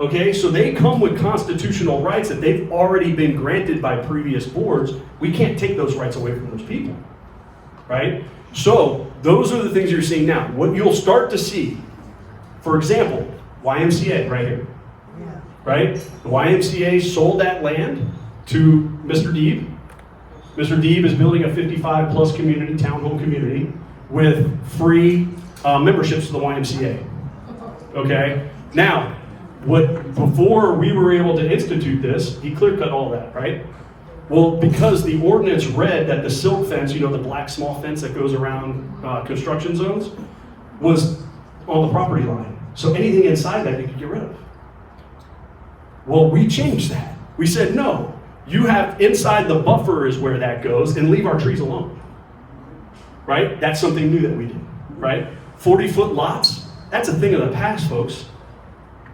Okay, so they come with constitutional rights that they've already been granted by previous boards. We can't take those rights away from those people, right? So those are the things you're seeing now. What you'll start to see, for example, YMCA right here, right? The YMCA sold that land to Mr. Deeb. Mr. Deeb is building a 55 plus community, townhome community with free memberships to the YMCA, okay? Now, before we were able to institute this, he clear cut all that, right? Well, because the ordinance read that the silk fence, the black small fence that goes around construction zones, was on the property line. So anything inside that you could get rid of. Well, we changed that. We said, no, you have inside the buffer is where that goes, and leave our trees alone. Right? That's something new that we did, right? 40-foot lots, that's a thing of the past, folks.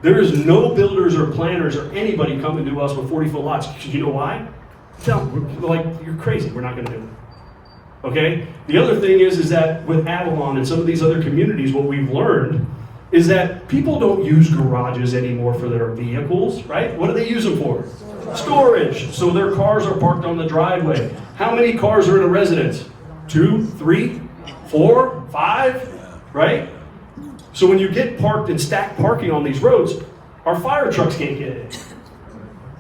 There is no builders or planners or anybody coming to us with 40-foot lots. You know why? Like, you're crazy. We're not going to do it. Okay? The other thing is that with Avalon and some of these other communities, what we've learned is that people don't use garages anymore for their vehicles, right? What do they use them for? Storage. So their cars are parked on the driveway. How many cars are in a residence? 2, 3, 4, 5, right? So when you get parked and stacked parking on these roads, our fire trucks can't get in.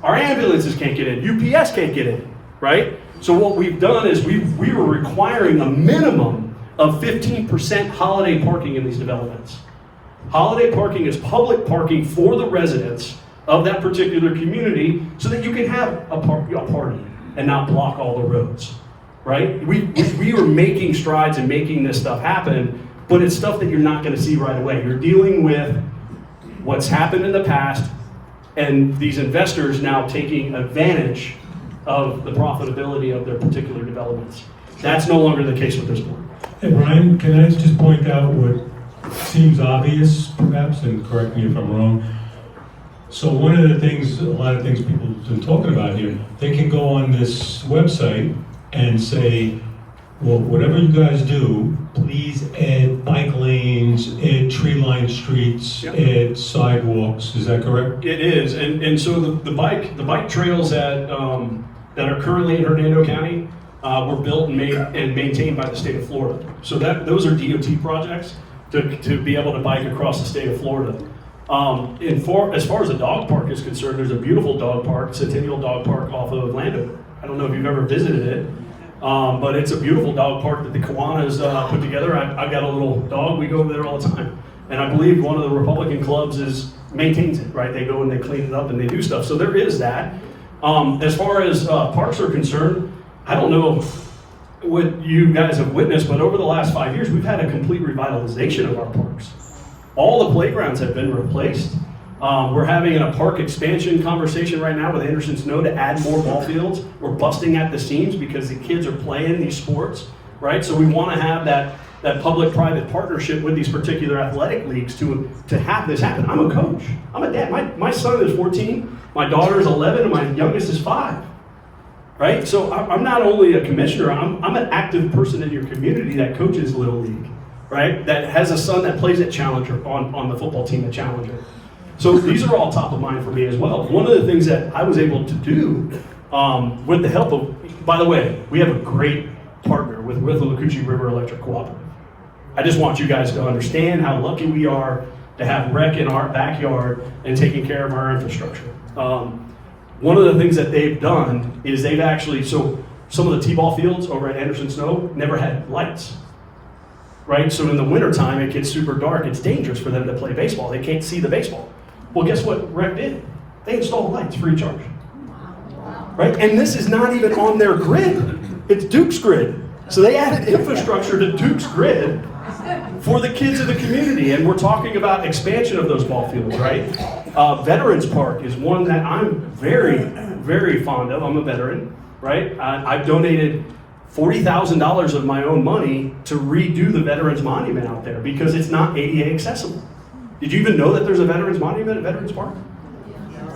Our ambulances can't get in. UPS can't get in, right? So what we've done is we were requiring a minimum of 15% holiday parking in these developments. Holiday parking is public parking for the residents of that particular community so that you can have a party and not block all the roads, right? We were making strides and making this stuff happen. But it's stuff that you're not going to see right away. You're dealing with what's happened in the past and these investors now taking advantage of the profitability of their particular developments. That's no longer the case with this board. Hey Brian, can I just point out what seems obvious perhaps, and correct me if I'm wrong. So one of the things, a lot of things people have been talking about here, they can go on this website and say, well, whatever you guys do, please add bike lanes, add tree-lined streets, Yep. add sidewalks. Is that correct? It is, and so the bike trails that are currently in Hernando County were built and maintained by the state of Florida. So those are DOT projects to be able to bike across the state of Florida. As far as the dog park is concerned, there's a beautiful dog park, Centennial Dog Park off of Landover. I don't know if you've ever visited it. But it's a beautiful dog park that the Kiwanis put together. I've got a little dog. We go over there all the time. And I believe one of the Republican clubs maintains it, right? They go and they clean it up and they do stuff. So there is that. As far as parks are concerned, I don't know what you guys have witnessed, but over the last 5 years, we've had a complete revitalization of our parks. All the playgrounds have been replaced. We're having a park expansion conversation right now with Anderson Snow to add more ball fields. We're busting at the seams because the kids are playing these sports, right? So we want to have that that public-private partnership with these particular athletic leagues to have this happen. I'm a coach. I'm a dad. My son is 14, my daughter is 11, and my youngest is 5. Right? So I'm not only a commissioner, I'm an active person in your community that coaches Little League, right? That has a son that plays at Challenger, on the football team at Challenger. So these are all top of mind for me as well. One of the things that I was able to do with the help of, by the way, we have a great partner with the Withlacoochee River Electric Cooperative. I just want you guys to understand how lucky we are to have rec in our backyard and taking care of our infrastructure. One of the things that they've done is they've actually, so some of the T-ball fields over at Anderson Snow never had lights, right? So in the wintertime, it gets super dark. It's dangerous for them to play baseball. They can't see the baseball. Well, guess what rec did? They installed lights free of charge, right? And this is not even on their grid. It's Duke's grid. So they added infrastructure to Duke's grid for the kids of the community, and we're talking about expansion of those ball fields, right? Veterans Park is one that I'm very, very fond of. I'm a veteran, right? I've donated $40,000 of my own money to redo the Veterans Monument out there because it's not ADA accessible. Did you even know that there's a Veterans Monument at Veterans Park?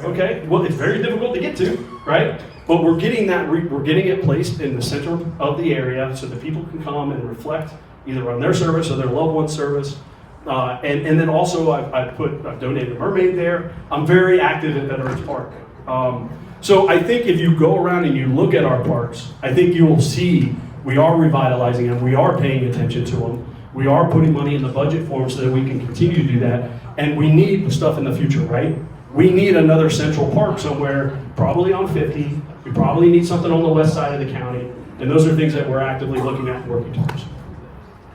Okay, well, it's very difficult to get to, right? But we're getting it placed in the center of the area so that people can come and reflect either on their service or their loved one's service. And then also I've donated a mermaid there. I'm very active in Veterans Park. So I think if you go around and you look at our parks, I think you will see we are revitalizing them, we are paying attention to them, we are putting money in the budget for them so that we can continue to do that. And we need stuff in the future, right? We need another central park somewhere, probably on 50. We probably need something on the west side of the county. And those are things that we're actively looking at and working towards.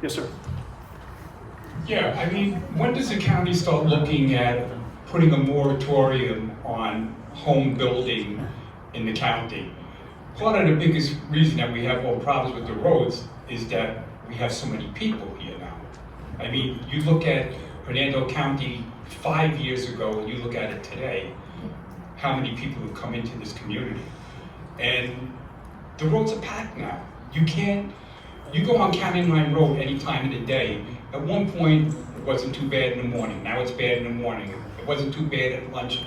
Yes, sir. Yeah, I mean, when does the county start looking at putting a moratorium on home building in the county? Part of the biggest reason that we have all problems with the roads is that we have so many people here now. I mean, you look at Hernando County 5 years ago and you look at it today, how many people have come into this community. And the roads are packed now. You go on County Line Road any time of the day. At one point, it wasn't too bad in the morning. Now it's bad in the morning. It wasn't too bad at lunch,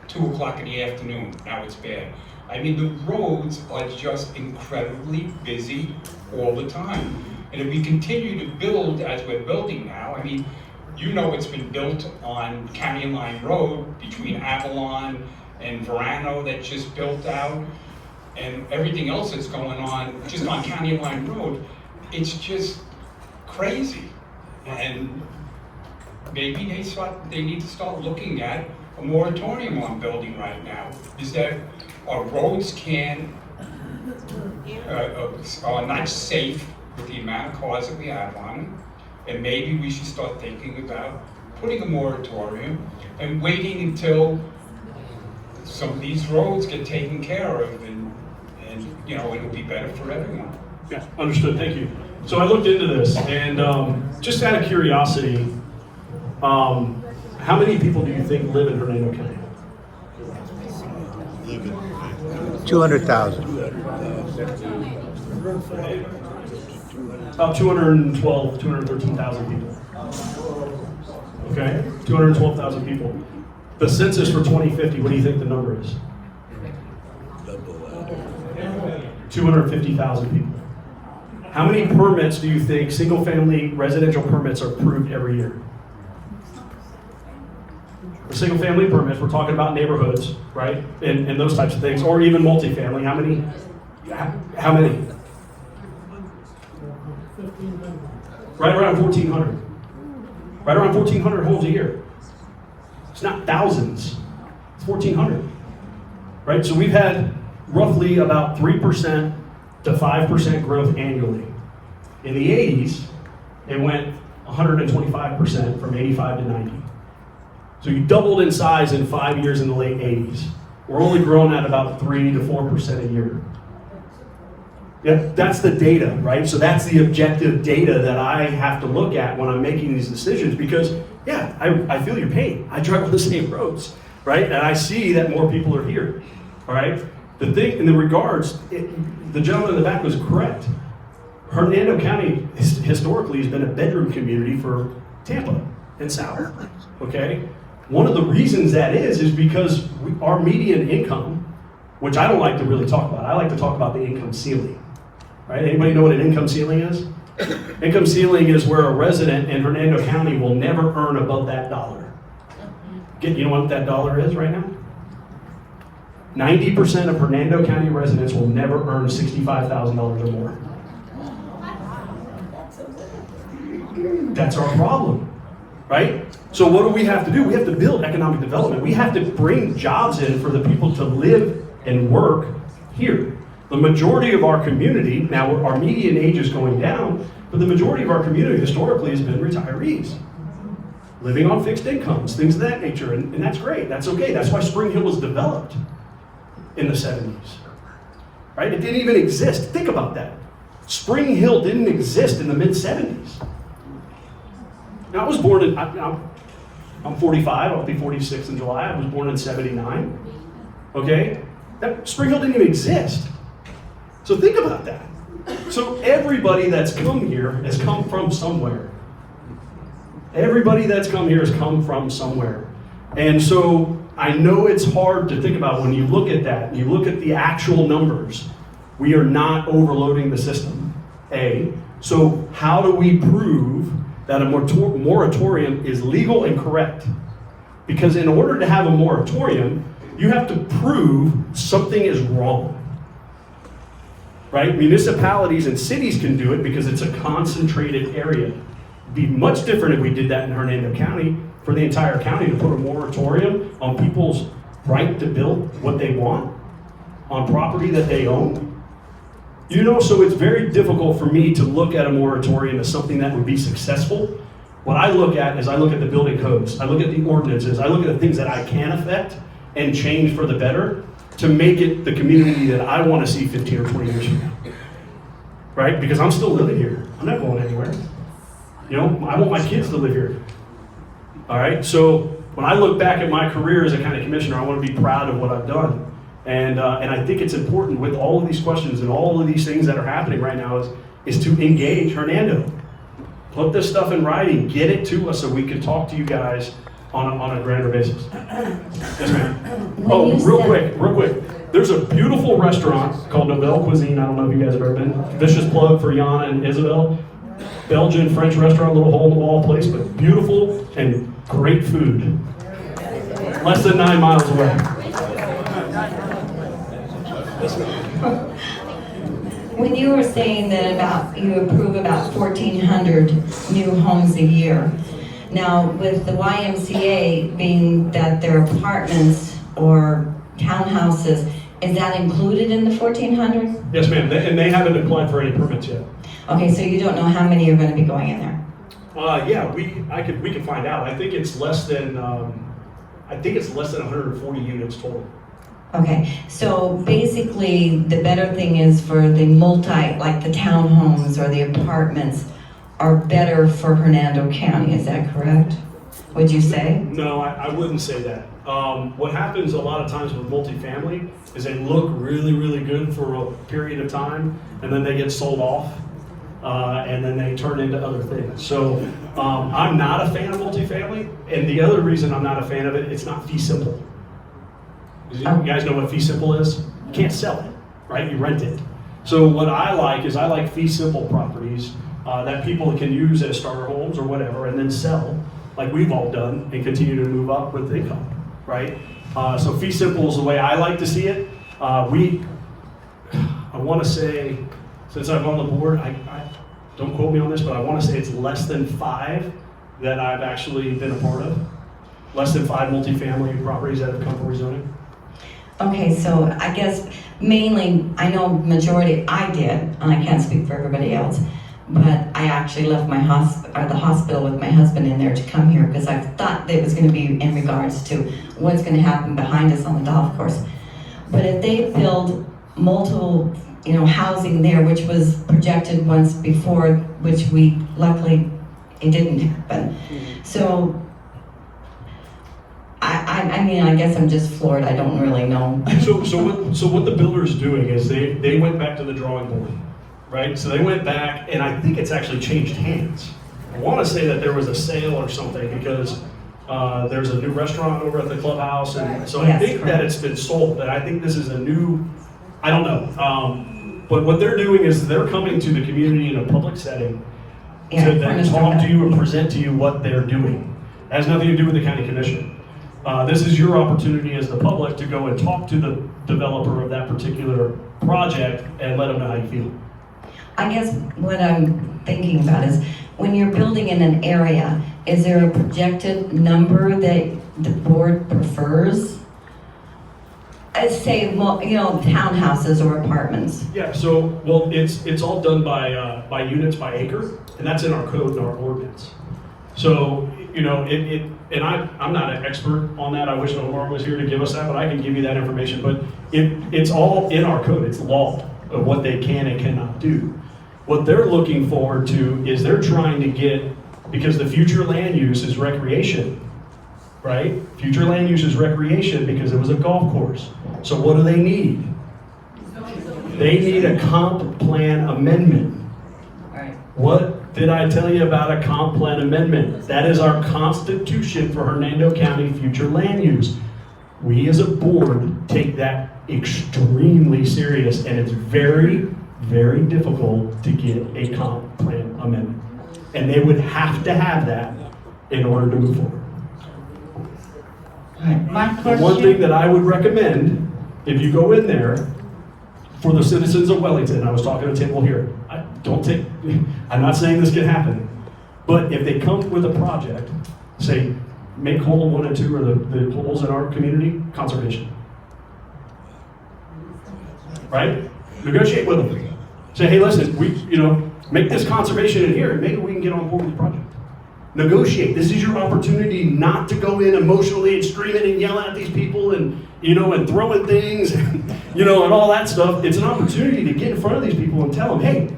2 o'clock in the afternoon. Now it's bad. I mean, the roads are just incredibly busy all the time. And if we continue to build as we're building now, I mean, you know it's been built on County Line Road between Avalon and Verano that just built out, and everything else that's going on just on County Line Road. It's just crazy. And maybe they need to start looking at a moratorium on building right now. Is that our roads are not safe with the amount of cars that we have on them, and maybe we should start thinking about putting a moratorium and waiting until some of these roads get taken care of, and you know, it'll be better for everyone. Yeah, understood, thank you. So I looked into this, and just out of curiosity, how many people do you think live in Hernando County? 200,000. About 212, 213,000 people. Okay, 212,000 people. The census for 2050, what do you think the number is? 250,000 people. How many permits do you think, single-family residential permits, are approved every year? For single-family permits, we're talking about neighborhoods, right? And those types of things, or even multifamily. How many? How many? Right around 1,400. Right around 1,400 homes a year. It's not thousands, it's 1,400. Right, so we've had roughly about 3% to 5% growth annually. In the 80s, it went 125% from 85 to 90. So you doubled in size in 5 years in the late 80s. We're only growing at about 3 to 4% a year. Yeah, that's the data, right? So that's the objective data that I have to look at when I'm making these decisions, because, yeah, I feel your pain. I drive on the same roads, right? And I see that more people are here, all right? The thing, in the regards, the gentleman in the back was correct. Hernando County historically has been a bedroom community for Tampa and South, okay? One of the reasons that is because our median income, which I don't like to really talk about, I like to talk about the income ceiling, right? Anybody know what an income ceiling is? Income ceiling is where a resident in Hernando County will never earn above that dollar. You know what that dollar is right now? 90% of Hernando County residents will never earn $65,000 or more. That's our problem, right? So what do we have to do? We have to build economic development. We have to bring jobs in for the people to live and work here. The majority of our community, now our median age is going down, but the majority of our community historically has been retirees. Living on fixed incomes, things of that nature, and that's great, that's okay. That's why Spring Hill was developed in the 70s, right? It didn't even exist. Think about that. Spring Hill didn't exist in the mid-70s. Now, I was born in, I'm 45, I'll be 46 in July. I was born in 79, okay? Spring Hill didn't even exist. So think about that. So everybody that's come here has come from somewhere. Everybody that's come here has come from somewhere. And so I know it's hard to think about when you look at that, and you look at the actual numbers. We are not overloading the system, A. So how do we prove that a moratorium is legal and correct? Because in order to have a moratorium, you have to prove something is wrong. Right? Municipalities and cities can do it because it's a concentrated area. It'd be much different if we did that in Hernando County, for the entire county to put a moratorium on people's right to build what they want on property that they own. You know, so it's very difficult for me to look at a moratorium as something that would be successful. What I look at is I look at the building codes, I look at the ordinances, I look at the things that I can affect and change for the better to make it the community that I want to see 15 or 20 years from now. Right? Because I'm still living here. I'm not going anywhere. You know, I want my kids to live here. All right? So when I look back at my career as a county commissioner, I want to be proud of what I've done. And I think it's important with all of these questions and all of these things that are happening right now is to engage Hernando. Put this stuff in writing, get it to us so we can talk to you guys on a grander basis. Yes, ma'am. Oh, real quick. There's a beautiful restaurant called Nouvelle Cuisine. I don't know if you guys have ever been. Vicious plug for Yana and Isabel. Belgian, French restaurant, little hole-in-the-wall place, but beautiful and great food. Less than 9 miles away. When you were saying that you approve about 1,400 new homes a year, now with the YMCA being that they're apartments or townhouses, is that included in the 1,400? Yes, ma'am, and they haven't applied for any permits yet. Okay, so you don't know how many are going to be going in there? Yeah, we can find out. I think it's less than 140 units total. Okay, so basically the better thing is for the like the townhomes or the apartments are better for Hernando County, is that correct? Would you say? No, I wouldn't say that. What happens a lot of times with multifamily is they look really, really good for a period of time and then they get sold off and then they turn into other things. So I'm not a fan of multifamily, and the other reason I'm not a fan of it, it's not fee simple. You guys know what fee simple is? You can't sell it, right? You rent it. So what I like fee simple properties that people can use as starter homes or whatever and then sell, like we've all done, and continue to move up with income, right? So fee simple is the way I like to see it. I want to say, since I'm on the board, I don't quote me on this, but I want to say it's less than 5 that I've actually been a part of. Less than 5 multifamily properties that have come from rezoning. Okay, so I guess mainly, I know majority, I did, and I can't speak for everybody else, but I actually left the hospital with my husband in there to come here because I thought that it was going to be in regards to what's going to happen behind us on the golf course. But if they build multiple, housing there, which was projected once before, which luckily, it didn't happen. So, I guess I'm just floored. I don't really know. So what the builder is doing is they went back to the drawing board, right? So they went back, and I think it's actually changed hands. I want to say that there was a sale or something because there's a new restaurant over at the clubhouse, and so I Yes, think that it's been sold. But I think this is a new, I don't know. But what they're doing is they're coming to the community in a public setting Yeah, to then furnish talk them to you up. and present to you what they're doing. It has nothing to do with the county commission. This is your opportunity as the public to go and talk to the developer of that particular project and let them know how you feel. I guess what I'm thinking about is, when you're building in an area, is there a projected number that the board prefers? Say, well, you know, townhouses or apartments. Yeah, so, well, it's all done by units by acre, and that's in our code and our ordinance. So, you know, and I'm not an expert on that. I wish Omar was here to give us that, but I can give you that information. But it's all in our code. It's law of what they can and cannot do. What they're looking forward to is they're trying to get, because the future land use is recreation, right? Future land use is recreation because it was a golf course. So what do they need? They need a comp plan amendment. What did I tell you about a comp plan amendment? That is our constitution for Hernando County future land use. We as a board take that extremely serious, and it's very, very difficult to get a comp plan amendment. And they would have to have that in order to move forward. My The question. one thing that I would recommend, if you go in there, for the citizens of Wellington, I was talking to Temple here, I'm not saying this can happen, but if they come with a project, say, make hole 1 and 2 or the holes in our community, conservation. Right? Negotiate with them. Say, hey, listen, make this conservation in here, and maybe we can get on board with the project. Negotiate. This is your opportunity not to go in emotionally and screaming and yelling at these people and throwing things, and all that stuff. It's an opportunity to get in front of these people and tell them, hey,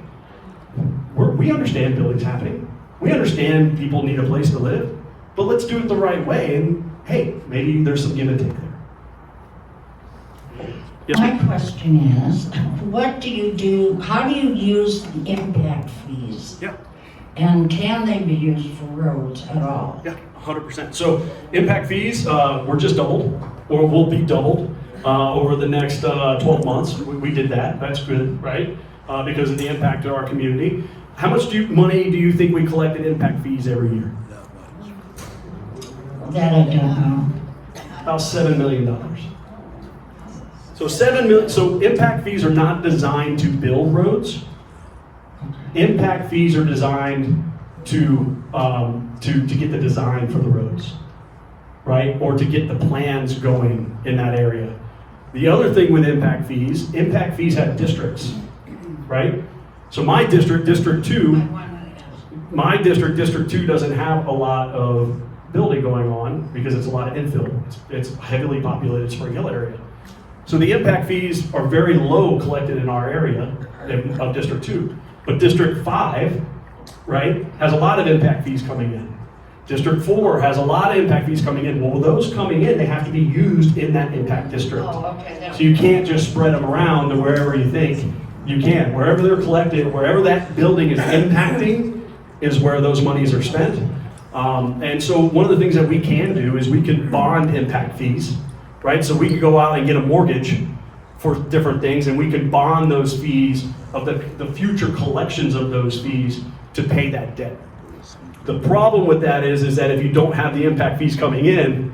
we understand building's happening. We understand people need a place to live, but let's do it the right way. And hey, maybe there's some give and take there. Yes, My ma'am? question is, what do you do, how do you use the impact fees? Yeah. And can they be used for roads at all? Yeah, 100%. So impact fees, we're just doubled, or will be doubled over the next 12 months. We did that. That's good, right? Because of the impact to our community. How much money do you think we collect in impact fees every year? That I don't know. About $7 million. So So impact fees are not designed to build roads. Impact fees are designed to get the design for the roads, right? Or to get the plans going in that area. The other thing with impact fees have districts, right? So my district, District 2, District 2 doesn't have a lot of building going on because it's a lot of infill. It's heavily populated Spring Hill area. So the impact fees are very low collected in our area of District 2. But District 5, right, has a lot of impact fees coming in. District 4 has a lot of impact fees coming in. Well, those coming in, they have to be used in that impact district. Oh, okay. So you can't just spread them around to wherever you think you can. Wherever they're collected, wherever that building is impacting is where those monies are spent. And so one of the things that we can do is we can bond impact fees, right? So we can go out and get a mortgage for different things, and we can bond those fees of the future collections of those fees to pay that debt. The problem with that is that if you don't have the impact fees coming in,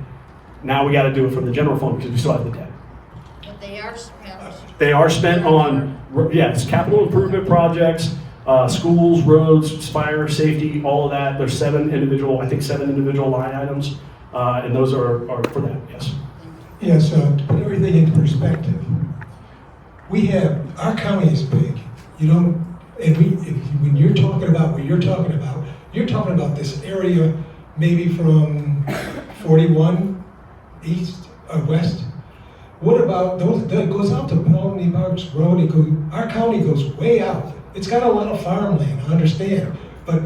now we got to do it from the general fund because we still have the debt. But they are spent. They are spent on, yes, capital improvement projects, schools, roads, fire, safety, all of that. There's 7 individual line items, and those are for that, yes. Yeah, so to put everything into perspective, our county is big. When you're talking about what you're talking about this area maybe from 41 east or west. What about those that goes out to Pelham Parks Road? Our county goes way out. It's got a lot of farmland, I understand. But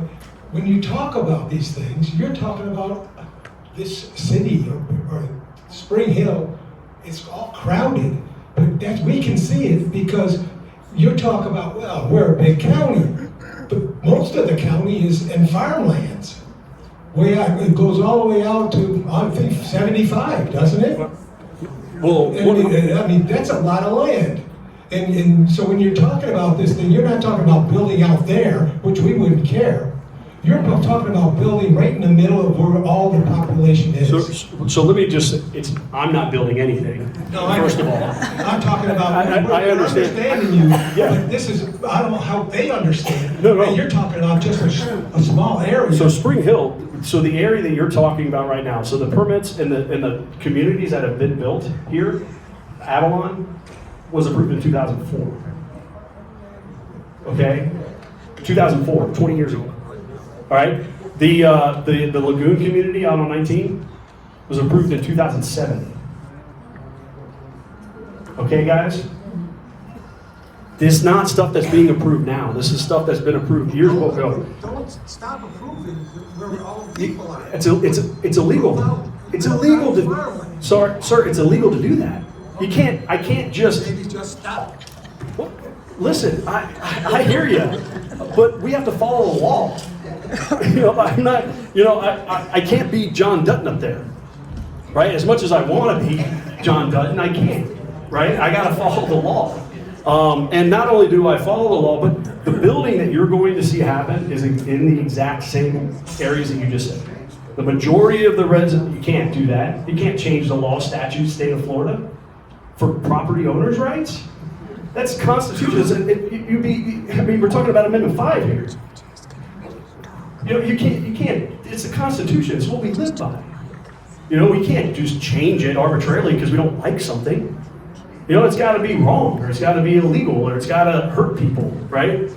when you talk about these things, you're talking about this city or Spring Hill. It's all crowded, but we can see it because you talk about, well, we're a big county, but most of the county is in farmlands. It goes all the way out to, I think, 75, doesn't it? Well, I mean, that's a lot of land. And so when you're talking about this thing, you're not talking about building out there, which we wouldn't care. You're talking about building right in the middle of where all the population is. So let me just, I'm not building anything, first of all. I'm talking about, I understand. understanding you, Yeah. but this is, I don't know how they understand. No. And you're talking about just a small area. So Spring Hill, so the area that you're talking about right now, so the permits and the communities that have been built here, Avalon was approved in 2004. Okay? 2004, 20 years ago. All right? The Lagoon community out on 19 was approved in 2007. Okay, guys? This is not stuff that's being approved now. This is stuff that's been approved years ago. Don't stop approving where all the people are. It's illegal. It's illegal to, sir, it's illegal to do that. You can't, I can't just. Maybe just stop. Well, listen, I hear you, but we have to follow the law. I'm not, I can't be John Dutton up there, right? As much as I want to be John Dutton, I can't, right? I got to follow the law. And not only do I follow the law, but the building that you're going to see happen is in the exact same areas that you just said. The majority of the residents, you can't do that. You can't change the law, statute, state of Florida for property owners' rights. That's constitution. We're talking about Amendment 5 here. You can't, it's the Constitution, it's what we live by. We can't just change it arbitrarily because we don't like something. It's got to be wrong, or it's got to be illegal, or it's got to hurt people, right?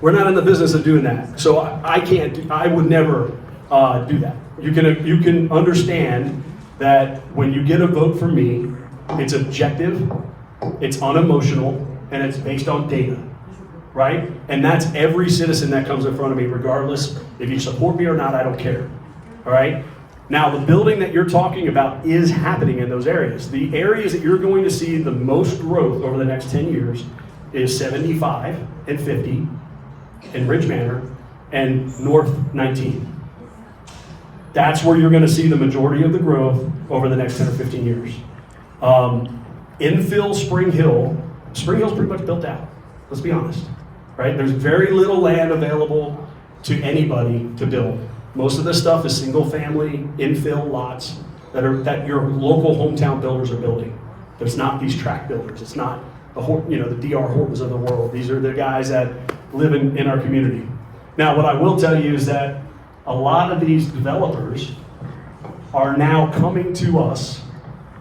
We're not in the business of doing that. So I would never do that. You can understand that when you get a vote from me, it's objective, it's unemotional, and it's based on data, right? And that's every citizen that comes in front of me, regardless if you support me or not, I don't care, all right? Now, the building that you're talking about is happening in those areas. The areas that you're going to see the most growth over the next 10 years is 75 and 50 in Ridge Manor and North 19. That's where you're going to see the majority of the growth over the next 10 or 15 years. Infill Spring Hill's pretty much built out. Let's be honest, right? There's very little land available to anybody to build. Most of this stuff is single-family infill lots that your local hometown builders are building. There's not these tract builders. It's not the D.R. Hortons of the world. These are the guys that live in our community. Now, what I will tell you is that a lot of these developers are now coming to us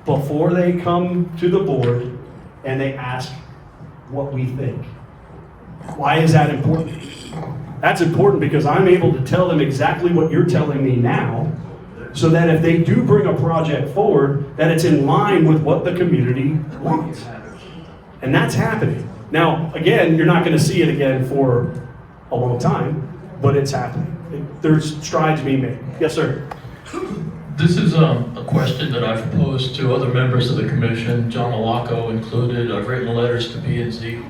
before they come to the board and they ask what we think. Why is that important? That's important because I'm able to tell them exactly what you're telling me now, so that if they do bring a project forward, that it's in line with what the community wants. And that's happening. Now, again, you're not going to see it again for a long time, but it's happening. There's strides being made. Yes, sir. This is a question that I've posed to other members of the commission, John Alaco included. I've written letters to P&Z,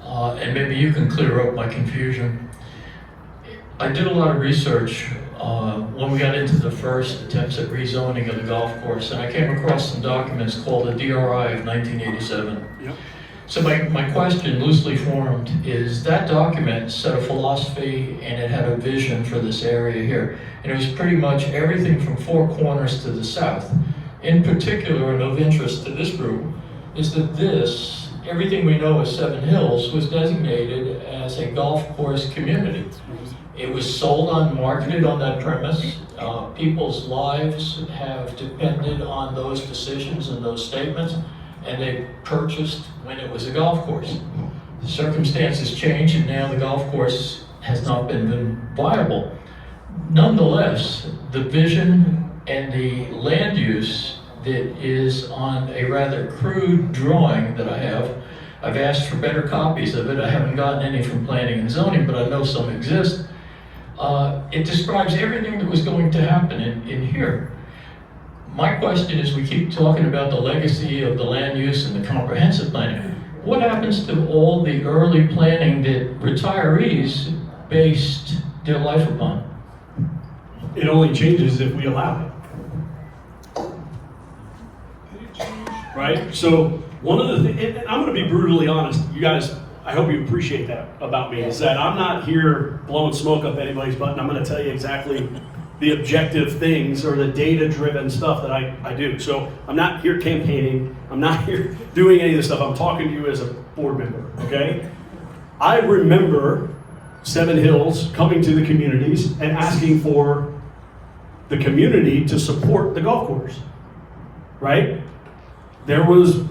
and maybe you can clear up my confusion. I did a lot of research when we got into the first attempts at rezoning of the golf course, and I came across some documents called the DRI of 1987. Yep. So my question, loosely formed, is that document set a philosophy and it had a vision for this area here. And it was pretty much everything from Four Corners to the south. In particular, and of interest to this group, is that everything we know as Seven Hills, was designated as a golf course community. It was sold on, marketed on that premise. People's lives have depended on those decisions and those statements, and they purchased when it was a golf course. The circumstances changed, and now the golf course has not been viable. Nonetheless, the vision and the land use that is on a rather crude drawing that I have, I've asked for better copies of it. I haven't gotten any from planning and zoning, but I know some exist. It describes everything that was going to happen in here. My question is, we keep talking about the legacy of the land use and the comprehensive planning. what happens to all the early planning that retirees based their life upon? It only changes if we allow it. Right? So one of the things, and I'm going to be brutally honest, you guys, I hope you appreciate that about me, is that I'm not here blowing smoke up anybody's butt, and I'm going to tell you exactly the objective things or the data-driven stuff that I do. So I'm not here campaigning. I'm not here doing any of this stuff. I'm talking to you as a board member, okay? I remember Seven Hills coming to the communities and asking for the community to support the golf course, right? There was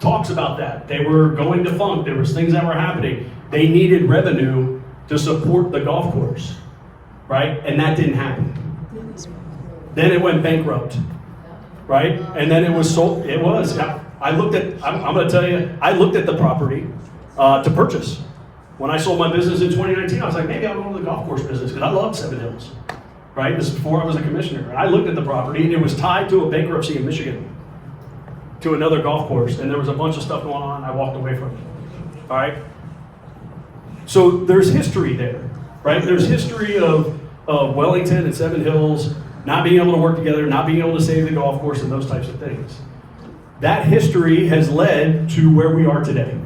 talks about that. They were going defunct. There was things that were happening. They needed revenue to support the golf course, right? And that didn't happen. Then it went bankrupt, right? And then it was sold. It was. I looked at. I'm going to tell you. I looked at the property to purchase. When I sold my business in 2019, I was like, maybe I'll go to the golf course business because I love Seven Hills, right? This is before I was a commissioner. And I looked at the property, and it was tied to a bankruptcy in Michigan, to another golf course, and there was a bunch of stuff going on, and I walked away from it. All right? So there's history there, right? There's history of Wellington and Seven Hills not being able to work together, not being able to save the golf course, and those types of things. That history has led to where we are today,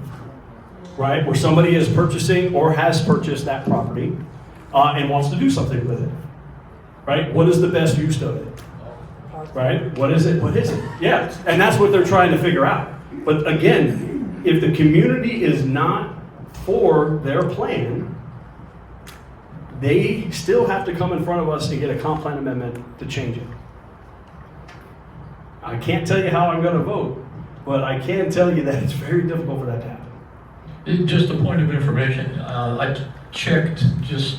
right? Where somebody is purchasing or has purchased that property and wants to do something with it, right? What is the best use of it? Right? What is it? What is it? Yeah, and that's what they're trying to figure out. But again, if the community is not for their plan, they still have to come in front of us and get a comp plan amendment to change it. I can't tell you how I'm going to vote, but I can tell you that it's very difficult for that to happen. Just a point of information, I checked just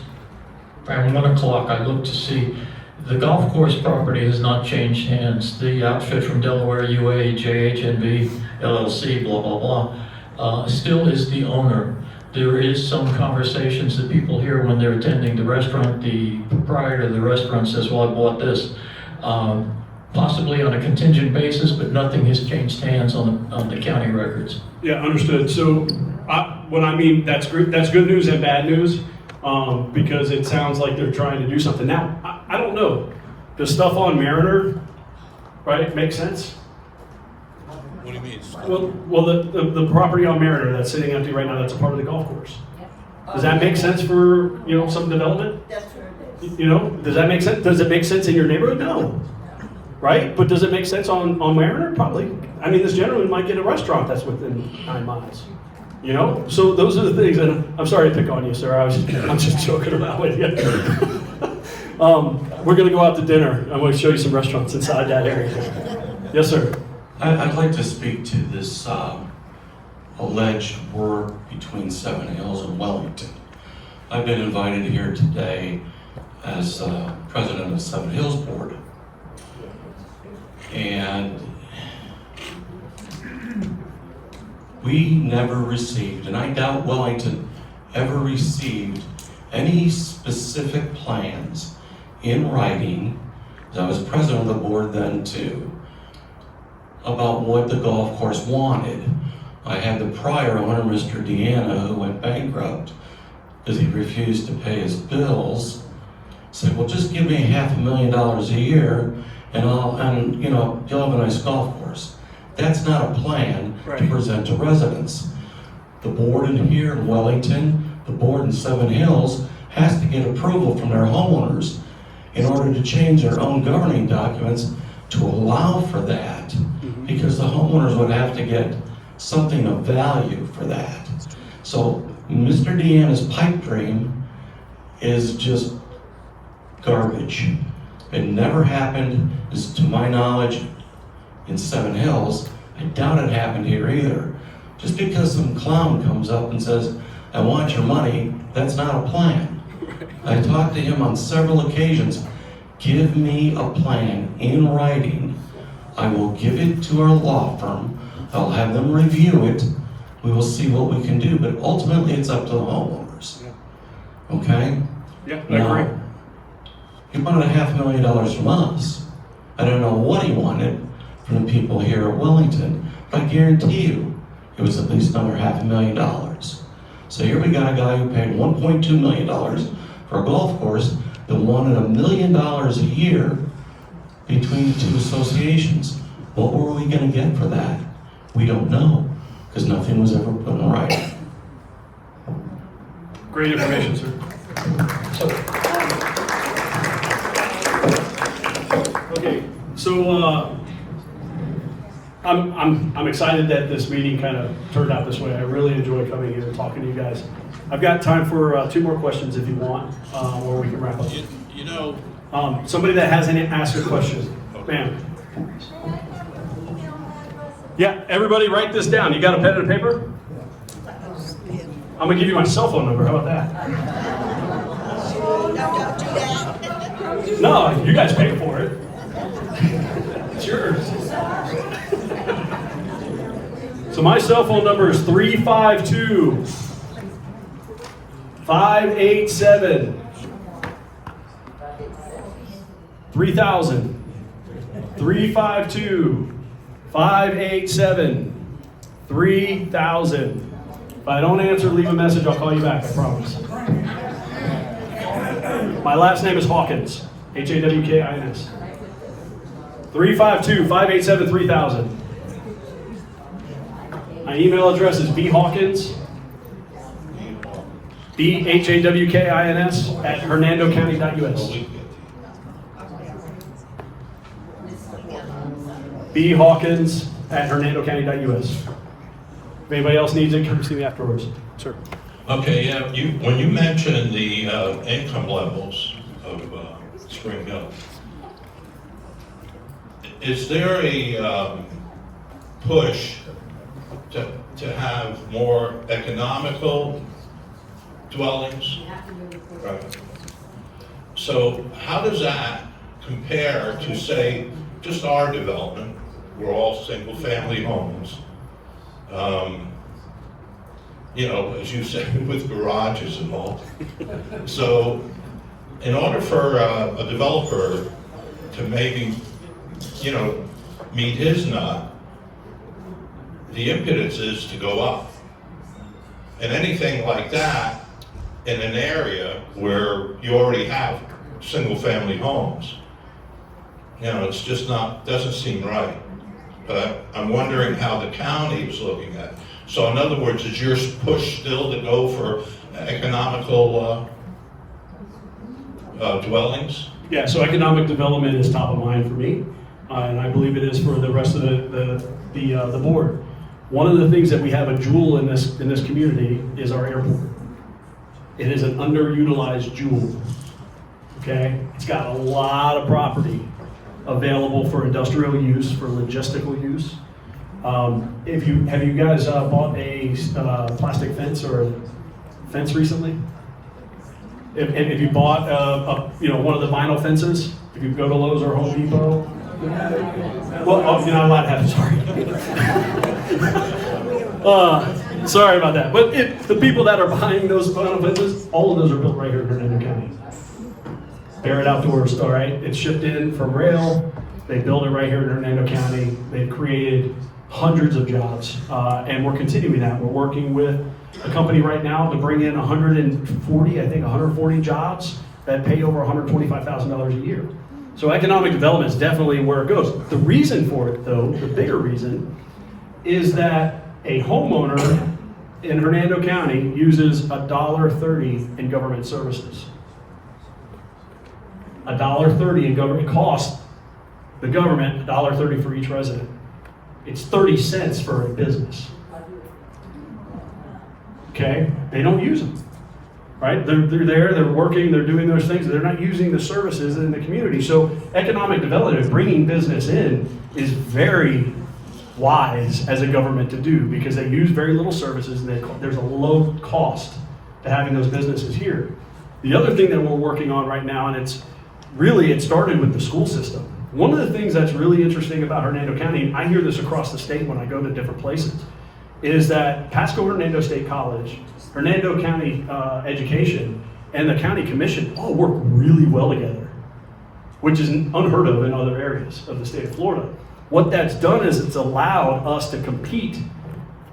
around 1 o'clock, I looked to see the golf course property has not changed hands. The outfit from Delaware, UA, JHNB, LLC, blah, blah, blah, still is the owner. There is some conversations that people hear when they're attending the restaurant. The proprietor of the restaurant says, well, I bought this. Possibly on a contingent basis, but nothing has changed hands on the county records. Yeah, understood. So what I mean, that's good news and bad news, because it sounds like they're trying to do something. Now, I don't know. Does stuff on Mariner, right, make sense? What do you mean? Well, the property on Mariner that's sitting empty right now, that's a part of the golf course. Does that make sense for, some development? That's where it is. Does that make sense? Does it make sense in your neighborhood? No. Right? But does it make sense on Mariner? Probably. I mean, this gentleman might get a restaurant that's within 9 miles. So those are the things, and I'm sorry to pick on you, sir. I'm just joking around with you. We're going to go out to dinner. I'm going to show you some restaurants inside that area. Yes, sir. I'd like to speak to this alleged work between Seven Hills and Wellington. I've been invited here today as president of Seven Hills Board. And we never received, and I doubt Wellington ever received, any specific plans in writing, as I was president of the board then too, about what the golf course wanted. I had the prior owner, Mr. Deanna, who went bankrupt because he refused to pay his bills, said, well, just give me $500,000 a year and you'll have a nice golf course. That's not a plan to present to residents. The board in here in Wellington, the board in Seven Hills has to get approval from their homeowners in order to change their own governing documents to allow for that, because the homeowners would have to get something of value for that. So Mr. Deanna's pipe dream is just garbage. It never happened, to my knowledge, in Seven Hills. I doubt it happened here either. Just because some clown comes up and says, I want your money, that's not a plan. I talked to him on several occasions. Give me a plan in writing. I will give it to our law firm. I'll have them review it. We will see what we can do, but ultimately it's up to the homeowners. Okay? Yeah, I agree. He wanted $500,000 from us. I don't know what he wanted from the people here at Wellington, but I guarantee you, it was at least another $500,000. So here we got a guy who paid $1.2 million for a golf course that wanted $1 million a year between the two associations. What were we gonna get for that? We don't know, because nothing was ever put in writing. Great information, sir. Okay, so I'm excited that this meeting kind of turned out this way. I really enjoy coming here and talking to you guys. I've got time for 2 more questions if you want, or we can wrap up. You know, somebody that hasn't asked a question, ma'am. Yeah, everybody write this down. You got a pen and a paper? I'm gonna give you my cell phone number. How about that? No, you guys pay for it. It's yours. So my cell phone number is 352 587 3000. 352 587 3000. If I don't answer, leave a message, I'll call you back, I promise. My last name is Hawkins, Hawkins. 352 587 3000. My email address is bhawkins, BHAWKINS, at hernandocounty.us. bhawkins at hernandocounty.us. If anybody else needs it, come see me afterwards. Sir. okay, yeah, when you mentioned the income levels of Spring Hill, is there a push to have more economical dwellings? Right. So how does that compare to, say, just our development? We're all single-family homes. You know, as you said, with garages and all. So in order for a developer to maybe, you know, meet his nut, the impetus is to go up. And anything like that in an area where you already have single-family homes, you know, it's just not, doesn't seem right. But I'm wondering how the county is looking at it. So in other words, is your push still to go for economical dwellings? Yeah, so economic development is top of mind for me, and I believe it is for the rest of the board. One of the things that we have a jewel in this community is our airport. It is an underutilized jewel. Okay, it's got a lot of property available for industrial use, for logistical use. Have you guys bought a plastic fence or a fence recently? If you bought one of the vinyl fences, if you go to Lowe's or Home Depot, well, you're not allowed to have it. Sorry. Sorry about that. But the people that are buying those vinyl fences, all of those are built right here in Hernando County. Barrett Outdoors, all right? It's shipped in from rail. They build it right here in Hernando County. They've created hundreds of jobs, and we're continuing that. We're working with a company right now to bring in 140 jobs that pay over $125,000 a year. So economic development is definitely where it goes. The reason for it, though, the bigger reason, is that a homeowner in Hernando County uses $1.30 in government services. $1.30 in government, it costs the government $1.30 for each resident. It's 30 cents for a business. Okay, they don't use them, right? They're there, they're working, they're doing those things. They're not using the services in the community. So economic development, bringing business in, is very wise as a government to do because they use very little services and there's a low cost to having those businesses here. The other thing that we're working on right now, and it started with the school system. One of the things that's really interesting about Hernando County, and I hear this across the state when I go to different places, is that Pasco Hernando State College, Hernando County Education, and the County Commission all work really well together, which is unheard of in other areas of the state of Florida. What that's done is it's allowed us to compete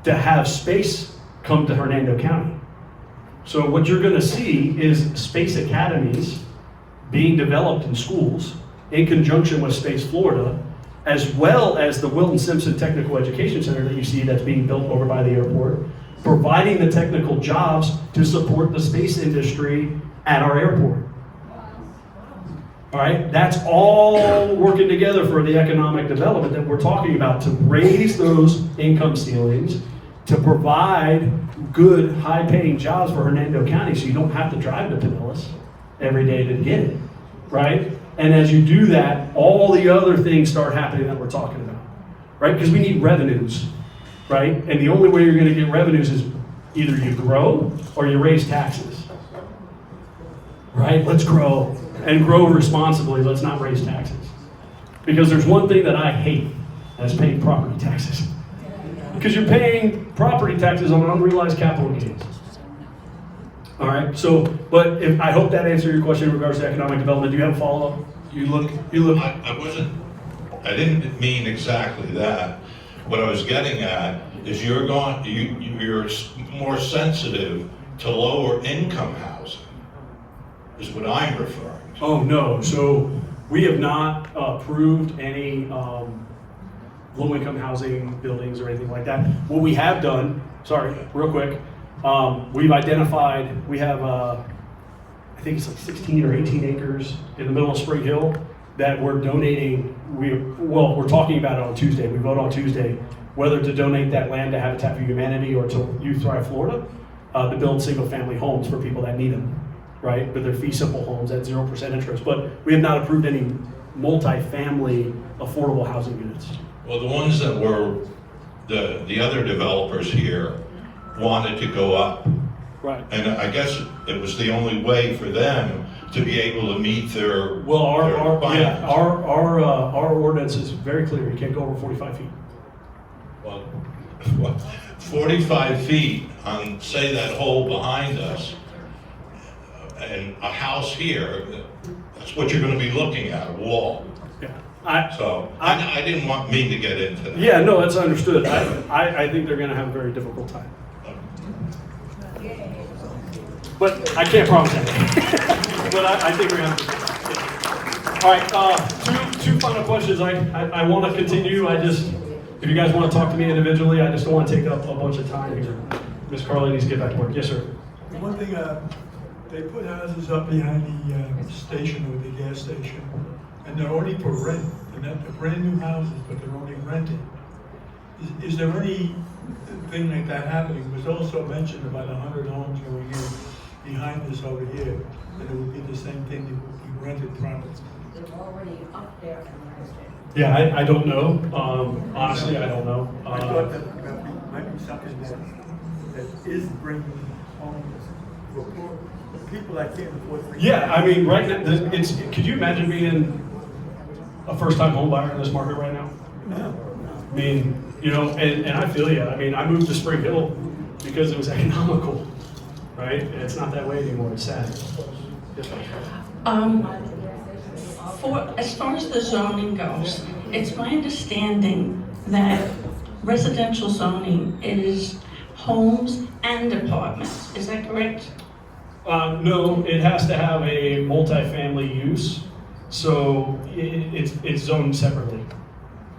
to have space come to Hernando County. So what you're gonna see is space academies being developed in schools in conjunction with Space Florida, as well as the Wilton Simpson Technical Education Center that you see that's being built over by the airport, providing the technical jobs to support the space industry at our airport. All right, that's all working together for the economic development that we're talking about, to raise those income ceilings, to provide good, high-paying jobs for Hernando County so you don't have to drive to Pinellas every day to get it, right? And as you do that, all the other things start happening that we're talking about, right? Because we need revenues, right? And the only way you're gonna get revenues is either you grow or you raise taxes, right? Let's grow, and grow responsibly. Let's not raise taxes. Because there's one thing that I hate, that's paying property taxes. Because you're paying property taxes on unrealized capital gains. All right, so, but if, I hope that answered your question in regards to economic development. Do you have a follow-up? You look. I didn't mean exactly that. What I was getting at is you're more sensitive to lower income housing, is what I'm referring to. Oh, no, so we have not approved any low-income housing buildings or anything like that. What we have done, sorry, real quick, we've identified, we have, I think it's like 16 or 18 acres in the middle of Spring Hill that we're donating. We're talking about it on Tuesday. We vote on Tuesday whether to donate that land to Habitat for Humanity or to Youth Thrive Florida to build single-family homes for people that need them, right? But they're fee-simple homes at 0% interest. But we have not approved any multi-family affordable housing units. Well, the ones that were, the other developers here wanted to go up. Right. And I guess it was the only way for them to be able to meet their Well, our requirements. our ordinance is very clear. You can't go over 45 feet. Well, 45 feet on, say, that hole behind us, and a house here, that's what you're going to be looking at, a wall. Yeah. I didn't want me to get into that. Yeah, no, that's understood. I think they're going to have a very difficult time. But I can't promise that. But I think we're going to have to. All right, two final questions. I want to continue. If you guys want to talk to me individually, I just don't want to take up a bunch of time here. Ms. Carly needs to get back to work. Yes, sir. One thing, they put houses up behind the station or the gas station, and they're only for rent. They're brand new houses, but they're only rented. Is there anything like that happening? It was also mentioned about 100 homes going in behind us over here, that it would be the same thing, it would be rented property. They're already up there. Yeah, I don't know. Honestly, I don't know. I thought that might be something that is bringing homes for people that can't afford things. Yeah, I mean, right now, could you imagine being a first-time home buyer in this market right now? No. I mean, you know, and I feel you. I mean, I moved to Spring Hill because it was economical, right? And it's not that way anymore. It's sad. As far as the zoning goes, it's my understanding that residential zoning is homes and apartments. Is that correct? No, it has to have a multifamily use, so it's zoned separately.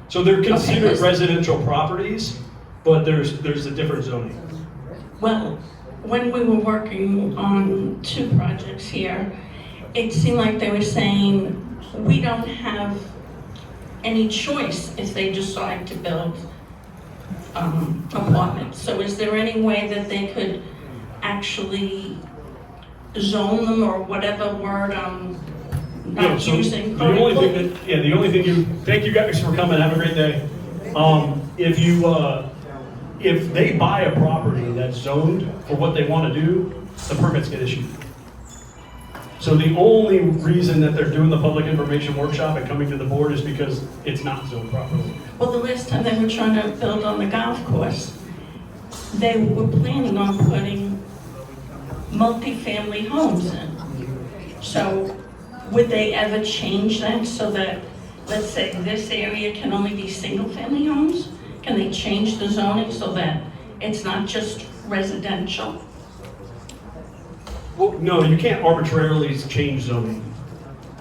So they're considered residential properties, but there's a different zoning. Well, when we were working on two projects here, it seemed like they were saying we don't have any choice if they decide to build apartments. So is there any way that they could actually zone them, or whatever word I'm not using? The only thing thank you guys for coming, have a great day. If they buy a property that's zoned for what they want to do, the permits get issued. So the only reason that they're doing the public information workshop and coming to the board is because it's not zoned properly. Well, the last time they were trying to build on the golf course, they were planning on putting multi-family homes in. So would they ever change that so that, let's say, this area can only be single-family homes? Can they change the zoning so that It's not just residential. Well, no, you can't arbitrarily change zoning.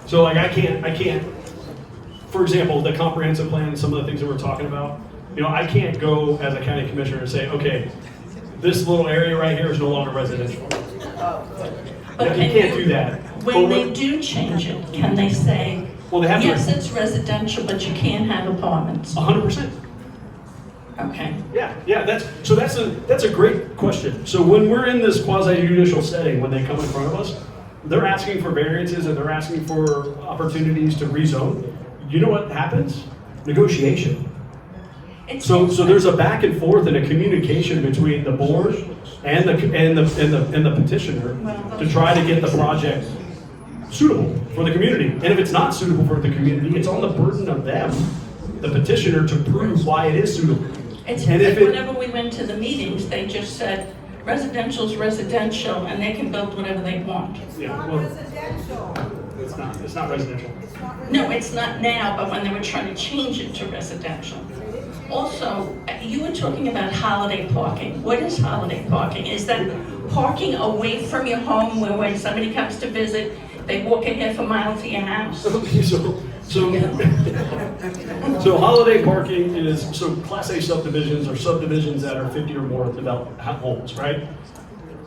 So like I can't, for example, the comprehensive plan and some of the things that we're talking about, you know, I can't go as a county commissioner and say, okay, this little area right here is no longer residential. But You can't do that. When they do change it, can they say, Well, they have yes, to. it's residential, but you can't have apartments? 100%. Okay. Yeah, that's a great question. So when we're in this quasi-judicial setting, when they come in front of us, they're asking for variances and they're asking for opportunities to rezone. You know what happens? Negotiation. So there's a back and forth and a communication between the board and the petitioner to try to get the project suitable for the community. And if it's not suitable for the community, it's on the burden of them, the petitioner, to prove why it is suitable. It's And like if it- whenever we went to the meetings, they just said residential's residential and they can build whatever they want. Yeah, well, it's not residential. No, it's not now, but when they were trying to change it to residential. Also, you were talking about holiday parking. What is holiday parking? Is that parking away from your home where when somebody comes to visit, they walk a half a mile to your house? So holiday parking is, so Class A subdivisions are subdivisions that are 50 or more developed homes, right?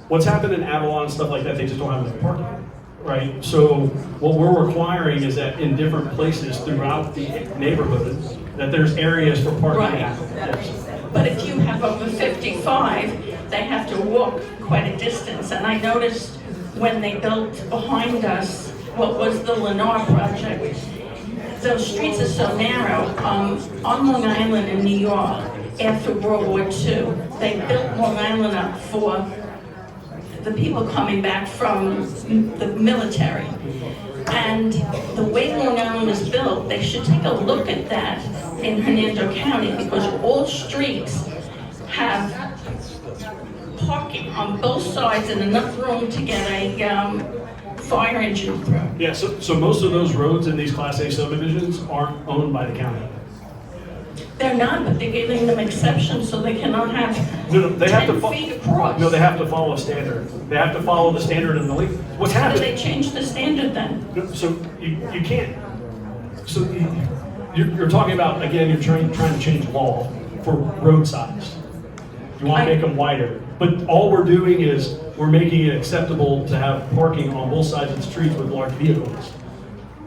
What's happened in Avalon and stuff like that, they just don't have enough parking, right? So what we're requiring is that in different places throughout the neighborhood, that there's areas for parking. Right. Yes. But if you have over 55, they have to walk quite a distance. And I noticed when they built behind us, what was the Lenore project, those streets are so narrow. On Long Island in New York, after World War II, they built Long Island up for the people coming back from the military. And the way Long Island was built, they should take a look at that in Hernando County, because all streets have parking on both sides and enough room to get a fire engine through. Yeah, so most of those roads in these Class A subdivisions aren't owned by the county. They're not, but they're giving them exceptions so they cannot have No, they have 10 to feet across. No, they have to follow a standard. They have to follow the standard in the league. What's How do happening? they change the standard then? So you can't, so you're talking about, again, you're trying to change law for road size. You want to make them wider. But all we're doing is we're making it acceptable to have parking on both sides of the streets with large vehicles.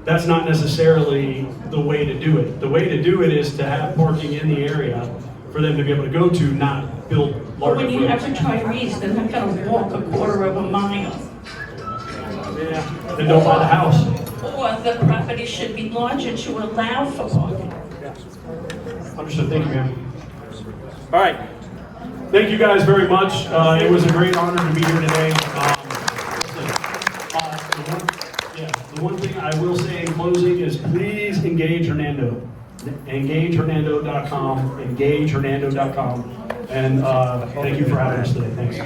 That's not necessarily the way to do it. The way to do it is to have parking in the area for them to be able to go to, not build But larger when you have roads. retirees, they're not going to walk a quarter of a mile. Yeah, then don't buy the house. Or the property should be larger to allow for parking. Understood, thank you, ma'am. All right, thank you guys very much. It was a great honor to be here today. The one thing I will say in closing is please engage Hernando. EngageHernando.com, EngageHernando.com. And thank you for having us today, thanks.